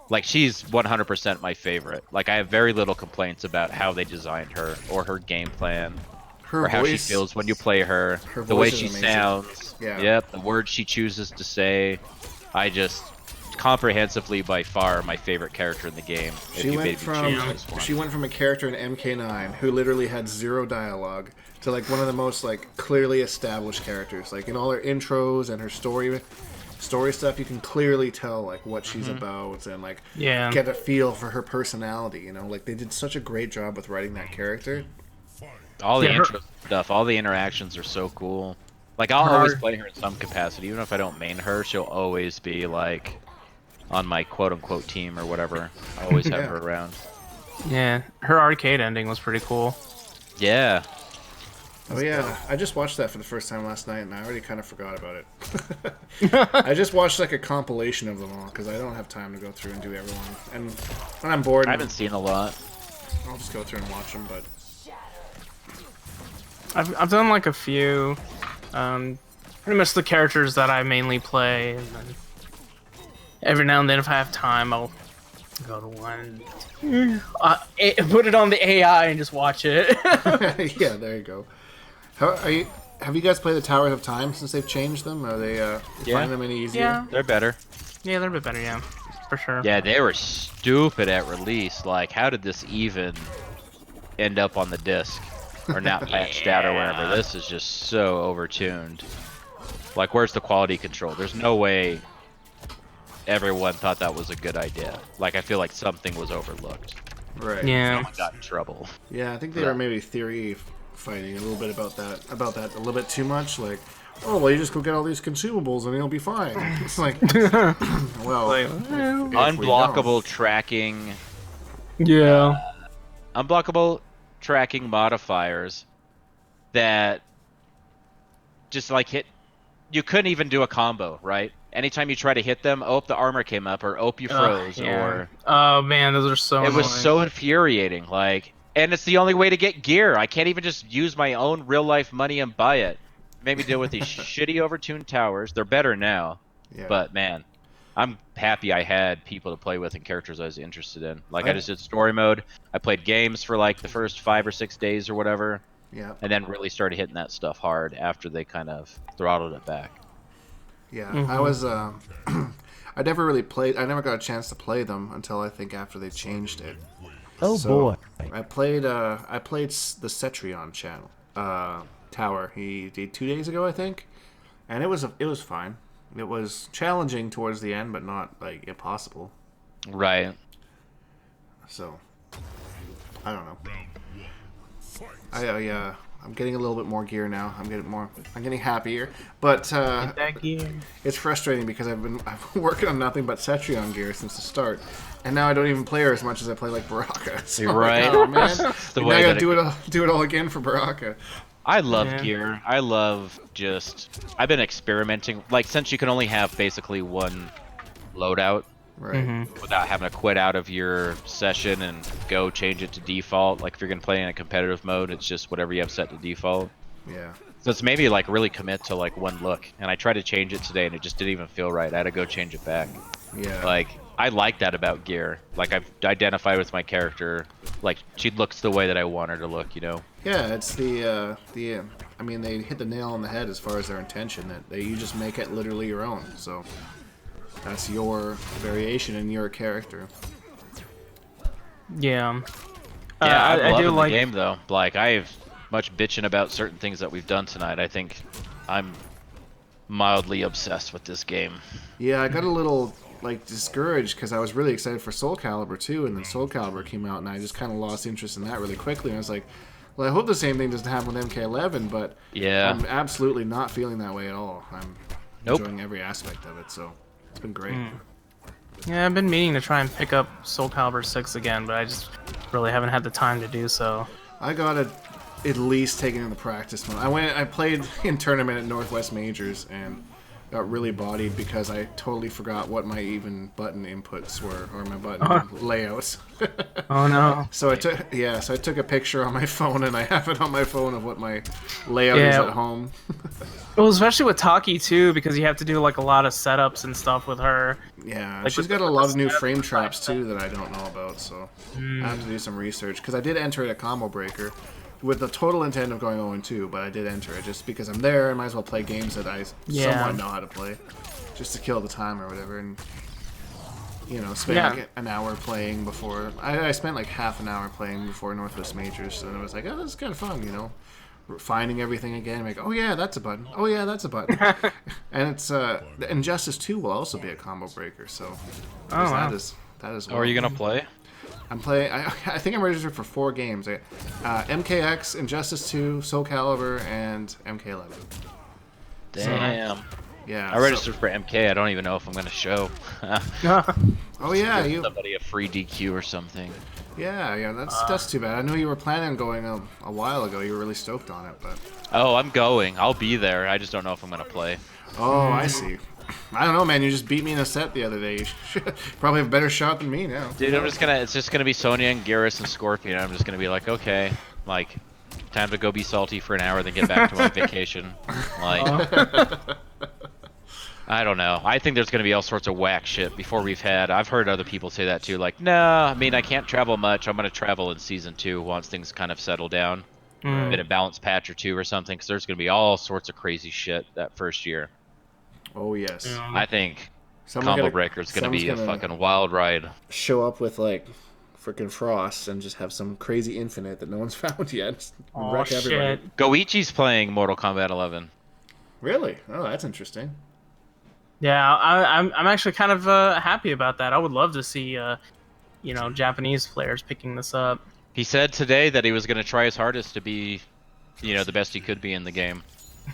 like, she's 100% my favorite. Like, I have very little complaints about how they designed her or her game plan or how she feels when you play her, the way she sounds. Yeah. Yep, the words she chooses to say. I just... comprehensively by far my favorite character in the game. She went from a character in MK9 who literally had 0 dialogue to like one of the most like clearly established characters. Like in all her intros and her story stuff, you can clearly tell like what she's about and like get a feel for her personality. You know, like they did such a great job with writing that character. All the intro stuff, all the interactions are so cool. Like I'll always play her in some capacity, even if I don't main her. She'll always be like on my quote-unquote team or whatever. I always have her around. Yeah, her arcade ending was pretty cool. Yeah. Oh yeah, I just watched that for the first time last night, and I already kind of forgot about it. I just watched like a compilation of them all, because I don't have time to go through and do everyone. And when I'm bored... I haven't seen a lot. I'll just go through and watch them, but... I've done like a few. Pretty much the characters that I mainly play, and then every now and then, if I have time, I'll go to one. Put it on the AI and just watch it. Yeah, there you go. Have you guys played the Towers of Time since they've changed them? Are they find them any easier? Yeah, they're better. Yeah, they're a bit better. Yeah, for sure. Yeah, they were stupid at release. Like, how did this even end up on the disc or not patched out or whatever? This is just so overtuned. Like, where's the quality control? There's no way everyone thought that was a good idea. Like, I feel like something was overlooked. Right. Yeah. Someone got in trouble. Yeah, I think they were maybe theory fighting a little bit about that a little bit too much. Like, oh, well, you just go get all these consumables and it'll be fine. It's like, well, unblockable tracking. Yeah. Unblockable tracking modifiers that just like hit. You couldn't even do a combo, right? Anytime you try to hit them, the armor came up, or you froze, or... Oh, man, those are so annoying. It was so infuriating, like... And it's the only way to get gear. I can't even just use my own real-life money and buy it. Made me deal with these shitty overtuned towers. They're better now, but, man, I'm happy I had people to play with and characters I was interested in. Like, I just did story mode. I played games for, like, the first 5 or 6 days or whatever. Yeah. And then really started hitting that stuff hard after they kind of throttled it back. Yeah, I was. I never really played. I never got a chance to play them until I think after they changed it. Oh boy! I played the Cetrion channel tower. He did 2 days ago, I think, and it was fine. It was challenging towards the end, but not like impossible. Right. So, I don't know. I'm getting a little bit more gear now. I'm getting happier, but that gear. It's frustrating because I've been working on nothing but Cetrion gear since the start, and now I don't even play her as much as I play like Baraka. So You're right. Like, oh man, the now I gotta do it all again for Baraka. I love gear. I love I've been experimenting, like, since you can only have basically one loadout. Right. Without having to quit out of your session and go change it to default. Like, if you're going to play in a competitive mode, it's just whatever you have set to default. Yeah. So it's maybe, like, really commit to, like, one look. And I tried to change it today, and it just didn't even feel right. I had to go change it back. Yeah. Like, I like that about gear. Like, I've identified with my character. Like, she looks the way that I want her to look, you know? Yeah, it's I mean, they hit the nail on the head as far as their intention. That you just make it literally your own, so... That's your variation in your character. Yeah. Yeah, I do like the game though. Like, I've much bitching about certain things that we've done tonight. I think I'm mildly obsessed with this game. Yeah, I got a little like discouraged because I was really excited for Soul Calibur 2, and then Soul Calibur came out, and I just kind of lost interest in that really quickly. And I was like, well, I hope the same thing doesn't happen with MK11, but Yeah. I'm absolutely not feeling that way at all. I'm Nope. enjoying every aspect of it, so it's been great. Yeah, I've been meaning to try and pick up Soul Calibur 6 again, but I just really haven't had the time to do so. I gotta at least take it in the practice mode. I played in tournament at Northwest Majors and got really bodied because I totally forgot what my even button inputs were, or my button layouts. Oh no. So I took a picture on my phone, and I have it on my phone of what my layout is at home. Well, especially with Taki too, because you have to do like a lot of setups and stuff with her. Yeah, Like she's got a lot of new frame traps too that I don't know about, so I have to do some research. Because I did enter it at Combo Breaker with the total intent of going 0-2, but I did enter it just because I'm there. I might as well play games that I somewhat know how to play, just to kill the time or whatever. And you know, spend like an hour playing before. I spent like half an hour playing before Northwest Majors, and it was like, oh, this is kind of fun, you know. Finding everything again, like, oh yeah, that's a button. Oh yeah, that's a button. And it's Injustice 2 will also be a Combo Breaker, so that is. Oh, are you gonna play? I'm playing. I think I'm registered for 4 games. MKX, Injustice 2, Soul Calibur, and MK11. Damn. So, yeah. I registered for MK. I don't even know if I'm gonna show. Oh yeah, you. Somebody a free DQ or something. Yeah. That's too bad. I knew you were planning on going a while ago. You were really stoked on it, but. Oh, I'm going. I'll be there. I just don't know if I'm gonna play. Oh, I see. I don't know, man. You just beat me in a set the other day. You should probably have a better shot than me now. Dude, it's just gonna be Sonia and Garrus and Scorpion. I'm just gonna be like, okay, like, time to go be salty for an hour, then get back to my vacation. Like, I don't know. I think there's gonna be all sorts of whack shit before I've heard other people say that too. Like, no, I mean, I can't travel much. I'm gonna travel in season 2 once things kind of settle down. Been a balance patch or 2 or something, because there's gonna be all sorts of crazy shit that first year. Oh yes. I think Combo Breaker is gonna be a fucking wild ride. Show up with like freaking Frost and just have some crazy infinite that no one's found yet. Wreck everybody. Shit. Goichi's playing Mortal Kombat 11. Really? Oh, that's interesting. Yeah, I'm actually kind of happy about that. I would love to see Japanese players picking this up. He said today that he was gonna try his hardest to be, the best he could be in the game.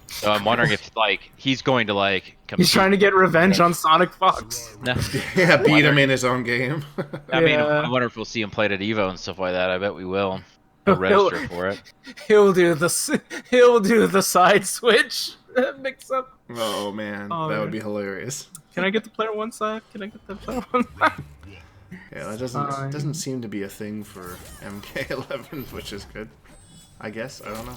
So I'm wondering if he's going to compete. He's trying to get revenge on Sonic Fox. No. Yeah, beat him in his own game. I mean, I wonder if we'll see him play at Evo and stuff like that. I bet we will. He'll register for it. He'll do the side switch mix up. Oh man, that would be hilarious. Can I get the player one side? Can I get the player one side? Yeah, that doesn't seem to be a thing for MK11, which is good. I guess I don't know.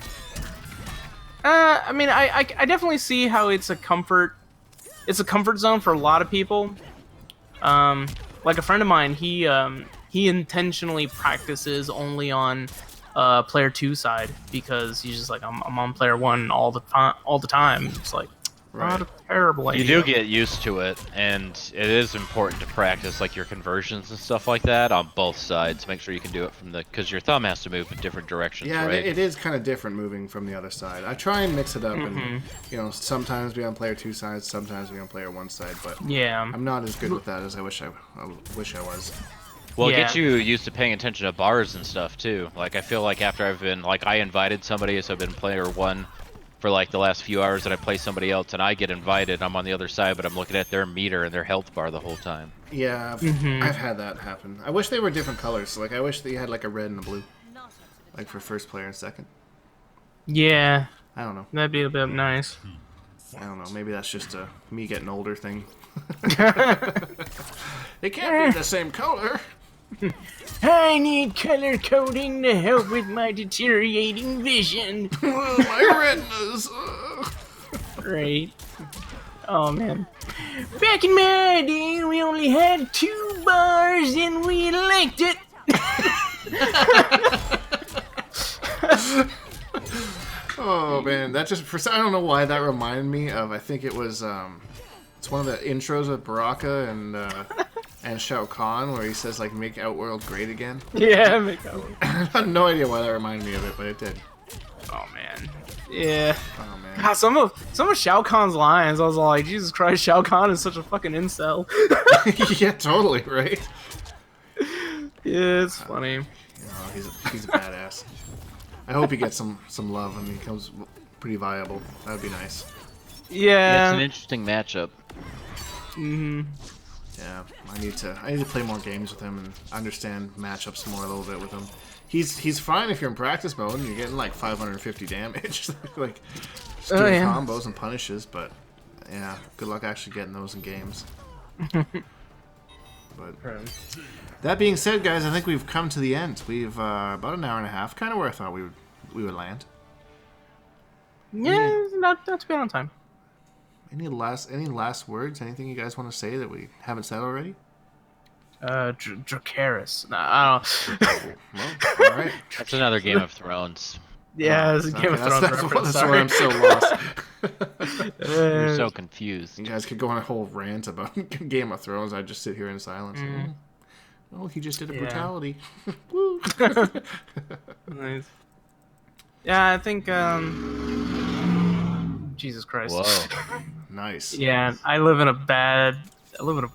I mean, I definitely see how it's a comfort zone for a lot of people. Like a friend of mine, he intentionally practices only on player 2 side because he's just like, I'm on player 1 all the time. It's like not a terrible idea. You do get used to it, and it is important to practice your conversions and stuff like that on both sides. Make sure you can do it because your thumb has to move in different directions. Yeah, right? It is kind of different moving from the other side. I try and mix it up, and sometimes be on player 2 side, sometimes be on player 1 side. But yeah, I'm not as good with that as I wish I was. Well, it gets you used to paying attention to bars and stuff too. I feel like after I've been I invited somebody, so I've been player 1 for the last few hours, and I play somebody else, and I get invited. I'm on the other side, but I'm looking at their meter and their health bar the whole time. Yeah, I've had that happen. I wish they were different colors. So, I wish that you had a red and a blue, for first player and second. Yeah, I don't know. That'd be a bit nice. I don't know. Maybe that's just a me getting older thing. They can't be the same color. I need color coding to help with my deteriorating vision. My retinas. Right. Oh man. Back in my day, we only had 2 bars and we liked it. Oh man, that I don't know why that reminded me of. I think it was it's one of the intros with Baraka and Shao Kahn, where he says make Outworld great again. Yeah, make Outworld. I have no idea why that reminded me of it, but it did. Oh man. Yeah. Oh man. God, some of Shao Kahn's lines, I was like, Jesus Christ, Shao Kahn is such a fucking incel. Yeah, totally, right? Yeah, it's funny. You know, he's a badass. I hope he gets some love and he becomes pretty viable. That would be nice. Yeah, it's an Yeah. interesting matchup. Yeah, I need to play more games with him and understand matchups more a little bit with him. He's fine if you're in practice mode and you're getting like 550 damage, like just doing combos and punishes. But yeah, good luck actually getting those in games. But that being said, guys, I think we've come to the end. We've about an hour and a half, kind of where I thought we would land. Yeah, not too bad on time. Any last words? Anything you guys want to say that we haven't said already? Dracarys. Nah, I don't. Well, all right. That's another Game of Thrones. Yeah, it's a Game of Thrones reference. That's where I'm so lost. You're so confused. You guys could go on a whole rant about Game of Thrones. I'd just sit here in silence. Oh, he just did a brutality. Woo. Nice. Yeah, I think. Jesus Christ. Whoa. Nice. Yeah, I live in a bad neighborhood.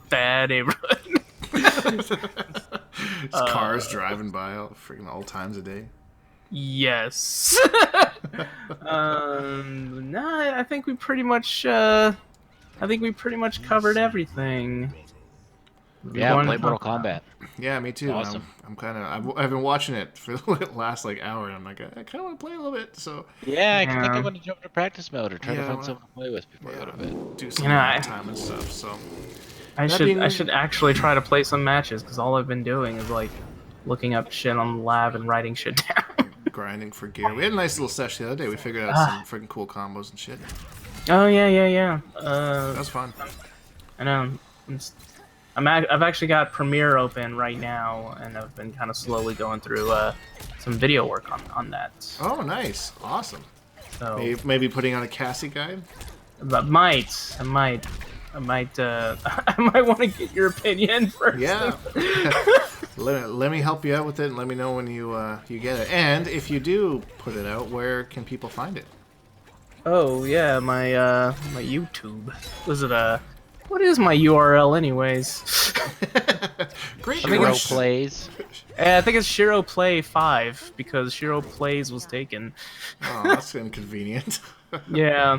Cars driving by all times a day. Yes. Nah, I think we pretty much covered everything. Yeah, play Mortal Kombat. Yeah, me too. Awesome. I'm kind of. I've been watching it for the last hour, and I'm like, I kind of want to play a little bit. So Yeah, I think I want to jump into practice mode or try to find someone to play with before I go to bed. do some time and stuff. So I should actually try to play some matches because all I've been doing is like looking up shit on the lab and writing shit down. grinding for gear. We had a nice little session the other day. We figured out some freaking cool combos and shit. Oh yeah. That was fun. I know. I've actually got Premiere open right now, and I've been kind of slowly going through some video work on that. Oh, nice, awesome. So Maybe putting on a Cassie guide. I might I might want to get your opinion first. Yeah. Let me help you out with it, and let me know when you get it. And if you do put it out, where can people find it? Oh yeah, my my YouTube. Was it what is my URL anyways? Great. Shiro Plays. I think it's Shiro Play 5 because Shiro Plays was taken. Oh, that's inconvenient. Yeah.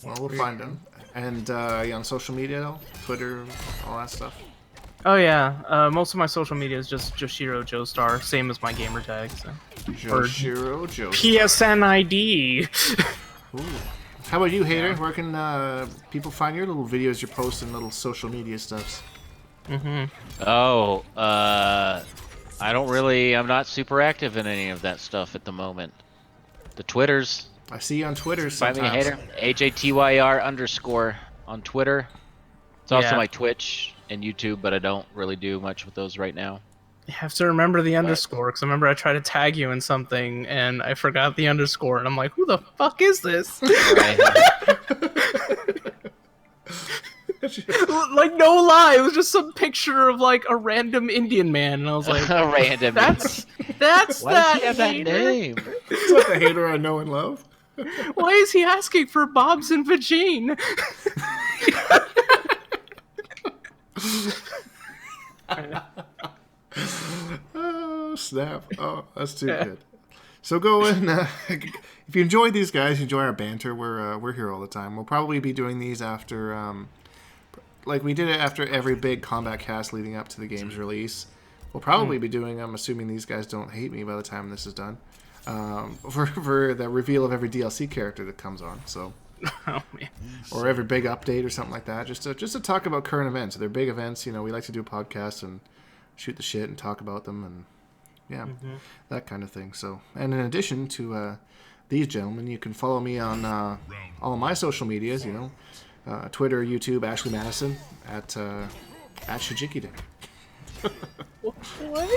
Well, we'll find them. And you on social media, Twitter, all that stuff. Oh yeah, most of my social media is just Joshiro Joestar, same as my gamer tag. So. Joshiro Joestar. PSN ID. Ooh. How about you, Hater? Where can people find your little videos you're posting, little social media stuffs? Oh, I don't really. I'm not super active in any of that stuff at the moment. The Twitters. I see you on Twitter sometimes. Find me a Hater. HATYR_ on Twitter. It's also my Twitch and YouTube, but I don't really do much with those right now. You have to remember the underscore, because I remember I tried to tag you in something, and I forgot the underscore, and I'm like, who the fuck is this? Like, no lie, it was just some picture of, like, a random Indian man, and I was like... A random That's Why that does he have that hater? name? It's like the Hater I know and love. Why is he asking for Bob's and Vagine? Oh, snap. Oh, that's too good. So go in. If you enjoy these guys, you enjoy our banter, we're here all the time. We'll probably be doing these after, like we did it after every big combat cast leading up to the game's release. We'll probably be doing them, assuming these guys don't hate me by the time this is done, for the reveal of every DLC character that comes on. So. Oh, man. Or every big update or something like that, just to talk about current events. They're big events, you know. We like to do podcasts and shoot the shit and talk about them, and that kind of thing. So, and in addition to these gentlemen, you can follow me on all of my social medias. You know, Twitter, YouTube, Ashley Madison at Shijiki Day. What?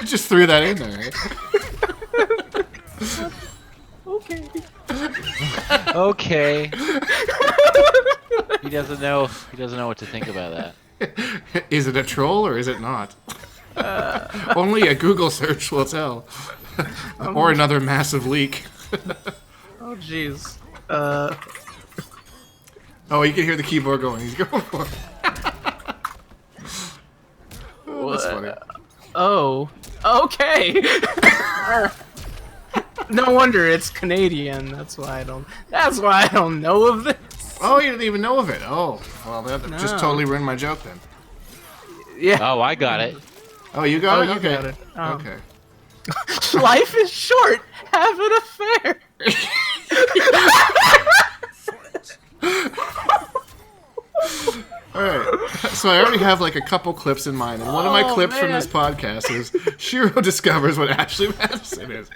Just threw that in there. Right? Okay. Okay. He doesn't know. He doesn't know what to think about that. Is it a troll or is it not? Only a Google search will tell. Or another massive leak. Oh jeez. Oh, you can hear the keyboard going. He's going for it. Oh, that's funny. Oh. Okay. No wonder it's Canadian. That's why I don't know of this. Oh, you didn't even know of it. Oh, well, that just totally ruined my joke then. Yeah. Oh, I got it. Oh, you got it? You Okay. got it. Oh. Okay. Life is short. Have an affair. Alright, so I already have like a couple clips in mind, and one of my clips from this podcast is Shiro discovers what Ashley Madison is.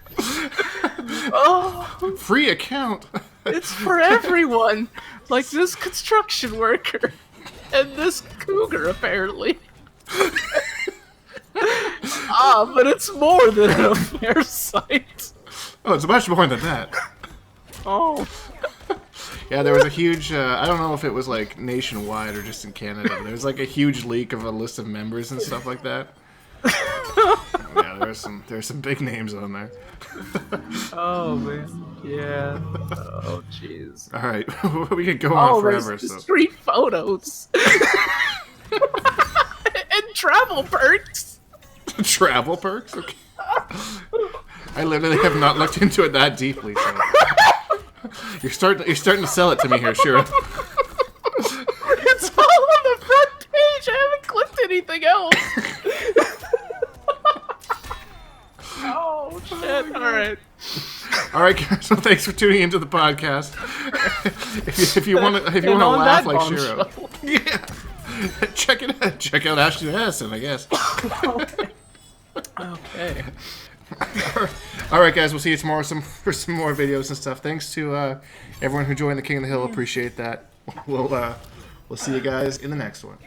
Oh, Free account. it's for everyone. Like this construction worker and this cougar, apparently. But it's more than an affair site. Oh, it's much more than that. Oh. Yeah, there was a huge, I don't know if it was like nationwide or just in Canada, but there was like a huge leak of a list of members and stuff like that. Yeah, there's some big names on there. Oh man. Yeah. Oh jeez. All right, we could go on forever. There's So street photos. And travel perks. travel perks. Okay. I literally have not looked into it that deeply. So. You're starting to sell it to me here, Shiro. It's all on the front page. I haven't clicked anything else. Oh shit! All right, guys. Well, thanks for tuning into the podcast. if you want to laugh like Shiro, yeah, check out Ashley Madison, I guess. Okay. All right, guys. We'll see you tomorrow for some more videos and stuff. Thanks to everyone who joined the King of the Hill. Appreciate that. We'll see you guys in the next one.